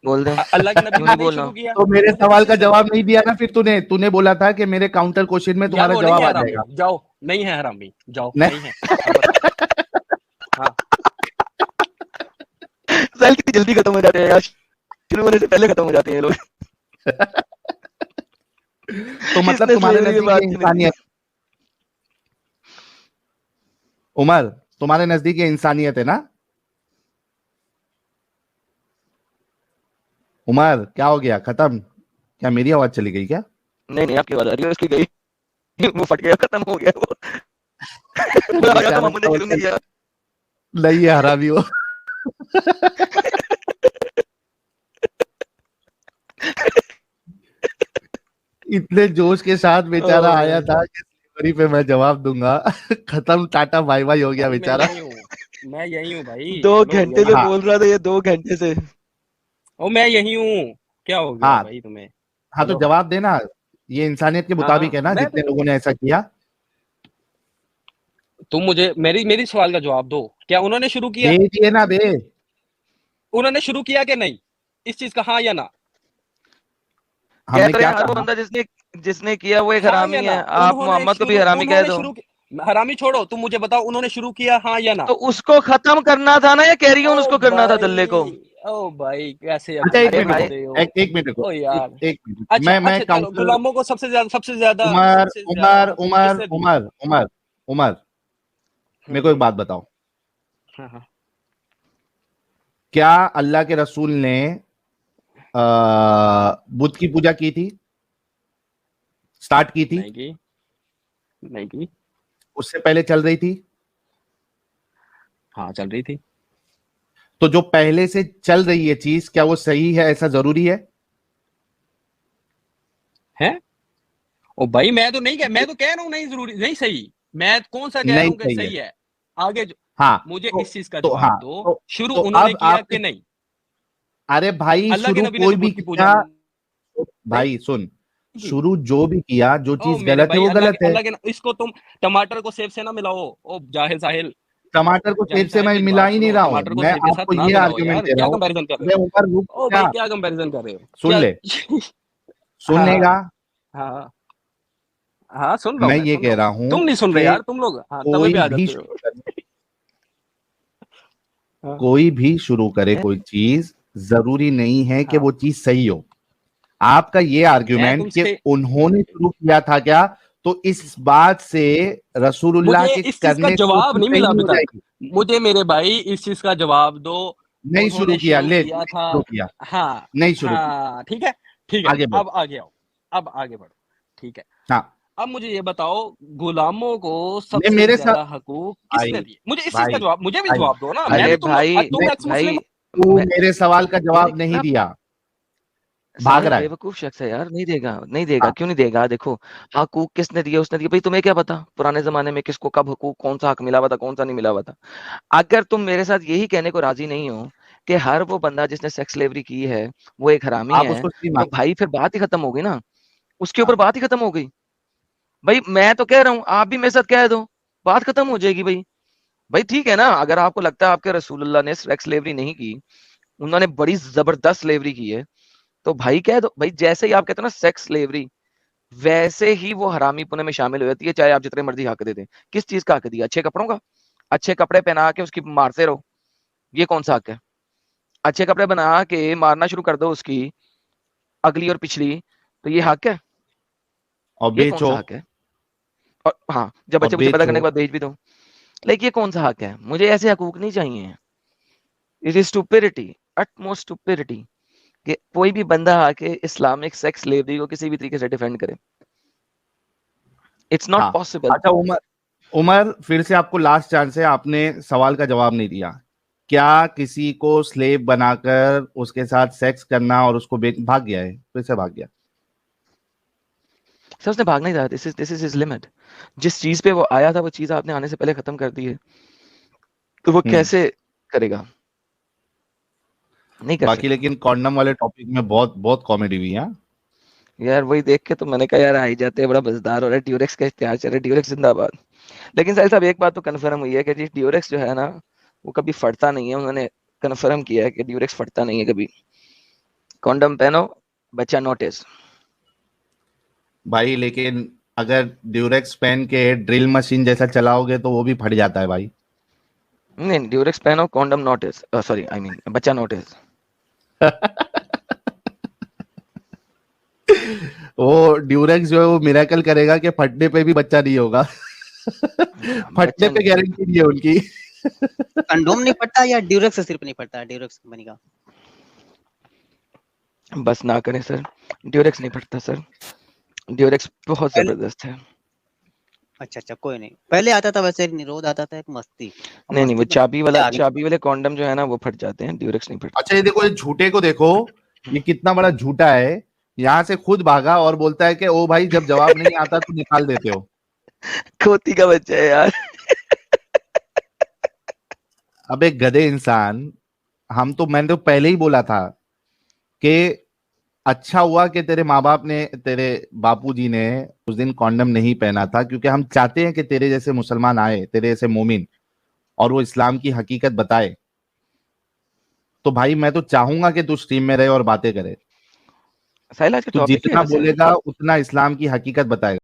बोल दें, अल्लाह के नबी क्यों ने नहीं नहीं शुरू बोलना? किया, तो मेरे मुझे सवाल किस का चीज का जवाब जवाब? नहीं दिया ना फिर तूने बोला था कि मेरे काउंटर क्वेश्चन में यार तुम्हारा वो नहीं जवाब है आ हरामी, जाएगा। जाओ। नहीं है हरामी, जाओ। नहीं। नहीं है, अब बताओ। हाँ, साल कितनी जल्दी खत्म हो जाते हैं यार, शुरू होने से पहले खत्म हो जाते हैं ये लोग। तो मतलब इसने तुम्हारे स्लेवरी की नजदीक बात ये क्यों नहीं की? इंसानियत, उमर, तुम्हारे नजदीक ये इंसानियत है ना? उमर क्या हो गया, खत्म? क्या मेरी आवाज चली गई क्या? नहीं नहीं आपकी आवाज आ रही है, उसकी गई, वो फट गया, खत्म हो गया वो। वो आ गया तो बेचारा मोहम्मद ने शुरू नहीं किया। नहीं है हरामी वो। इतने जोश के साथ बेचारा आया था कि स्लीवरी पे मैं जवाब दूंगा। खत्म, टाटा बाय बाय हो गया भाई मैं बेचारा। यही हूँ, मैं यही हूँ भाई। 2 हेलो, घंटे यही से हाँ बोल रहा था ये, 2 घंटे से। ओ मैं यही हूँ। क्या हो गया हाँ भाई तुम्हें? हाँ, तो हेलो। जवाब देना। ये इंसानियत के हाँ मुताबिक हाँ, है ना, मैं जितने लोगों ने ऐसा किया। तुम मुझे मेरी मेरी सवाल का जवाब दो। क्या उन्होंने शुरू किया? दे दिए ना बे। उन्होंने शुरू किया कि नहीं इस चीज का? हाँ या ना? कह हमने रहे क्या हैं हर वो कहा? बंदा जिसने जिसने किया वो एक हाँ या हरामी ना? है, आप मोहम्मद को भी हरामी कह दो। हरामी छोड़ो, तुम मुझे बताओ उन्होंने शुरू किया हाँ या ना? तो उसको खत्म करना था ना, या कैरी ऑन ओ उसको करना था दल्ले को? भाई, ओ भाई कैसे अच्छा यकीन एक अरे मिनट रुको, करते हो? एक मिनट रुको, ओ यार। एक मिनट। अच्छा मैं अच्छा, चलो काउंटर। गुलामों को सबसे ज्यादा उमर उमर हकूक उमर किसने दिए? उमर उमर उमर, मेरे को एक हम्म। बात बताओ। हाँ हाँ। क्या अल्लाह के रसूल ने बुद्ध की पूजा की थी, स्टार्ट की थी? नहीं की, नहीं की। उससे पहले चल रही थी? हाँ चल रही थी। तो जो पहले से चल रही है चीज, क्या वो सही है, ऐसा जरूरी है? है? ओ भाई मैं तो कह रहा हूँ नहीं जरूरी, नहीं सही। मैं कौन सा कह रहा नहीं हूँ कि सही है। सही है? आगे हाँ मुझे तो इस चीज का तो जवाब हाँ दो। तो, शुरू तो उन्होंने अब किया आपने, कि नहीं? अरे भाई अल्लाह के शुरू नबी ने कोई तो भी बुद्ध की पूजा किया, नहीं भाई सुन, की। शुरू जो भी किया, जो ओ चीज मेरे गलत है भाई, वो गलत है। अल्लाह के इसको तुम टमाटर को सेब से ना मिलाओ। ओ जाहिल साहिल, टमाटर को सेब जाहिल से साहिल मैं मेरी मिला बात ही नहीं सुनो, रहा हूं, टमाटर को मैं सेब के आपको साथ ना ये मिलाओ आर्ग्यूमेंट यार। दे रहा क्या हूं। कंपैरिजन कर रहे अबे हो? उमर रुक ओ जा, भाई क्या कंपैरिजन कर रहे हो? सुन क्या? ले, सुन हाँ लेगा। हाँ हाँ, सुन रहा हूँ, मैं मैं ये सुन रहा कह हूँ। रहा हूं तुम नहीं सुन रहे कि यार, तुम लोग हाँ तवे पे कोई आ भी जाते हो। शुरू करे, हाँ। कोई भी शुरू करे कोई चीज, जरूरी नहीं है कि हाँ, वो चीज सही हो। आपका ये मैं आर्ग्यूमेंट कि तुमसे उन्होंने शुरू किया था क्या, तो इस बात से रसूलुल्लाह मुझे के इस चीज का करने से वो जवाब चीज नहीं सही मिला नहीं अभी हो तक। जाएगी। मुझे मेरे भाई इस चीज का जवाब दो। नहीं शुरू उन्होंने किया, शुरू ले किया था। शुरू किया, हाँ नहीं शुरू किया। हाँ, ठीक है ठीक है। आगे बढ़। अब आगे आओ, अब आगे बढ़ो। ठीक है। हाँ, अब मुझे ये बताओ, गुलामों को नहीं सबसे मेरे साथ, ज्यादा हकूक भाई किसने दिए? मुझे इस चीज का भाई जवाब, मुझे भी भाई जवाब दो ना। भाई, मैं भी अरे तुम लोग, भाई, तुम नहीं, एक्स भाई मुस्लिम। तू मैं मेरे सवाल का मेरे जवाब नहीं ना दिया, भाग साहिल रहा है। बेवकूफ शख्स है यार, नहीं देगा, नहीं देगा, हाँ, क्यों नहीं देगा? देखो, हकूक किसने दिए, उसने दिया। भाई तुम्हें क्या पता पुराने जमाने में किसको कब हकूक, कौन सा हक मिला हुआ था, कौन सा नहीं मिला हुआ था? अगर तुम मेरे साथ यही कहने को राजी नहीं हो कि हर वो बंदा जिसने सेक्स स्लेवरी की है वो एक हरामी आप है, उसको सही तो मानो। भाई फिर बात ही खत्म हो गई ना, उसके ऊपर हाँ, बात ही खत्म हो गई। भाई मैं तो कह रहा हूँ आप भी मेरे साथ कह दो, बात खत्म हो जाएगी भाई। भाई ठीक है ना, अगर आपको लगता है आपके रसूलुल्लाह ने सेक्स स्लेवरी नहीं की, उन्होंने बड़ी जबरदस्त स्लेवरी की है, तो भाई कह दो। भाई जैसे ही आप कहते हो ना सेक्स स्लेवरी, वैसे ही वो हरामी पुणे में शामिल हो जाती है, चाहे आप जितने मर्जी हक दे दें। किस चीज का हक दिया? अच्छे कपड़ों का? अच्छे कपड़े पहना के उसकी मारते रहो, ये कौन सा हक है? अच्छे कपड़े बना के मारना शुरू कर दो उसकी अगली और पिछली, तो ये हक है? और ये कौन बेचो, सा हक है? और हाँ, जब और बच्चे बच्चे पैदा करने बेचो। के बाद भेज भी दो, लाइक ये कौन सा हक है? मुझे ऐसे हकूक नहीं चाहिए। It is stupidity, utmost stupidity, कि कोई भी बंदा आके इस्लामिक सेक्स स्लेवरी को किसी भी तरीके से डिफेंड करे। इट्स नॉट हाँ, पॉसिबल। अच्छा उमर, उमर फिर से आपको लास्ट चांस है, आपने सवाल का जवाब नहीं दिया। क्या किसी को स्लेव बनाकर उसके साथ सेक्स करना और उसको भाग गया है? फिर से भाग गया। सर उसने भागना ही था, दिस इज हिज लिमिट। जिस चीज पे वो आया था वो चीज आपने आने से पहले खत्म कर दी है, तो वो कैसे करेगा? नहीं कर बाकी लेकिन कॉन्डम वाले टॉपिक में बहुत बहुत कॉमेडी हुई है। यार वही देख के तो मैंने कहा यार आई जाते हैं, बड़ा मजेदार हो रहा है, ड्यूरेक्स का इश्तेहार चल रहा है, ड्यूरेक्स जिंदाबाद। लेकिन साहिल साहब एक बात तो कंफर्म हुई है कि जी ड्यूरेक्स जो है ना वो कभी फटता नहीं है, उन्होंने कंफर्म किया है कि ड्यूरेक्स फटता नहीं है कभी। कॉन्डम पहनो, बच्चा नोटिस। भाई लेकिन अगर ड्यूरेक्स पेन के ड्रिल मशीन जैसा चलाओगे तो वो भी फट जाता है भाई। नहीं ड्यूरेक्स पहनो, condom notice, sorry I mean बच्चा नोटिस। वो ड्यूरेक्स जो है वो मिरेकल करेगा कि फटने पे भी बच्चा नहीं होगा। फटने पे गारंटी नहीं है उनकी। कंडोम नहीं फटता या ड्यूरेक्स सिर्फ नहीं फटता? ड्यूरेक्स कंपनी का बस ना करें सर, ड्यूरेक्स नहीं फटता सर, ड्यूरेक्स बहुत जबरदस्त है। अच्छा कोई नहीं, पहले आता था वैसे निरोध आता था एक मस्ती। नहीं वो चाबी वाले कॉन्डम जो है ना वो फट जाते हैं, ड्यूरेक्स नहीं फटता। अच्छा ये देखो, ये झूठे को देखो, ये कितना बड़ा झूठा है। यहाँ से खुद भागा और बोलता है कि ओ भाई जब जवाब नहीं आता तो निकाल देते हो। खोती का बच्चा है यार। अब एक गधे इंसान, मैंने तो पहले ही बोला था कि अच्छा हुआ कि तेरे माँ बाप ने, तेरे बापूजी ने उस दिन कॉन्डम नहीं पहना था, क्योंकि हम चाहते हैं कि तेरे जैसे मुसलमान आए, तेरे जैसे मोमिन, और वो इस्लाम की हकीकत बताए। तो भाई मैं तो चाहूंगा कि तू स्ट्रीम में रहे और बातें करे। साहिल आज का तू टॉपिक जितना बोलेगा उतना इस्लाम की हकीकत बताएगा।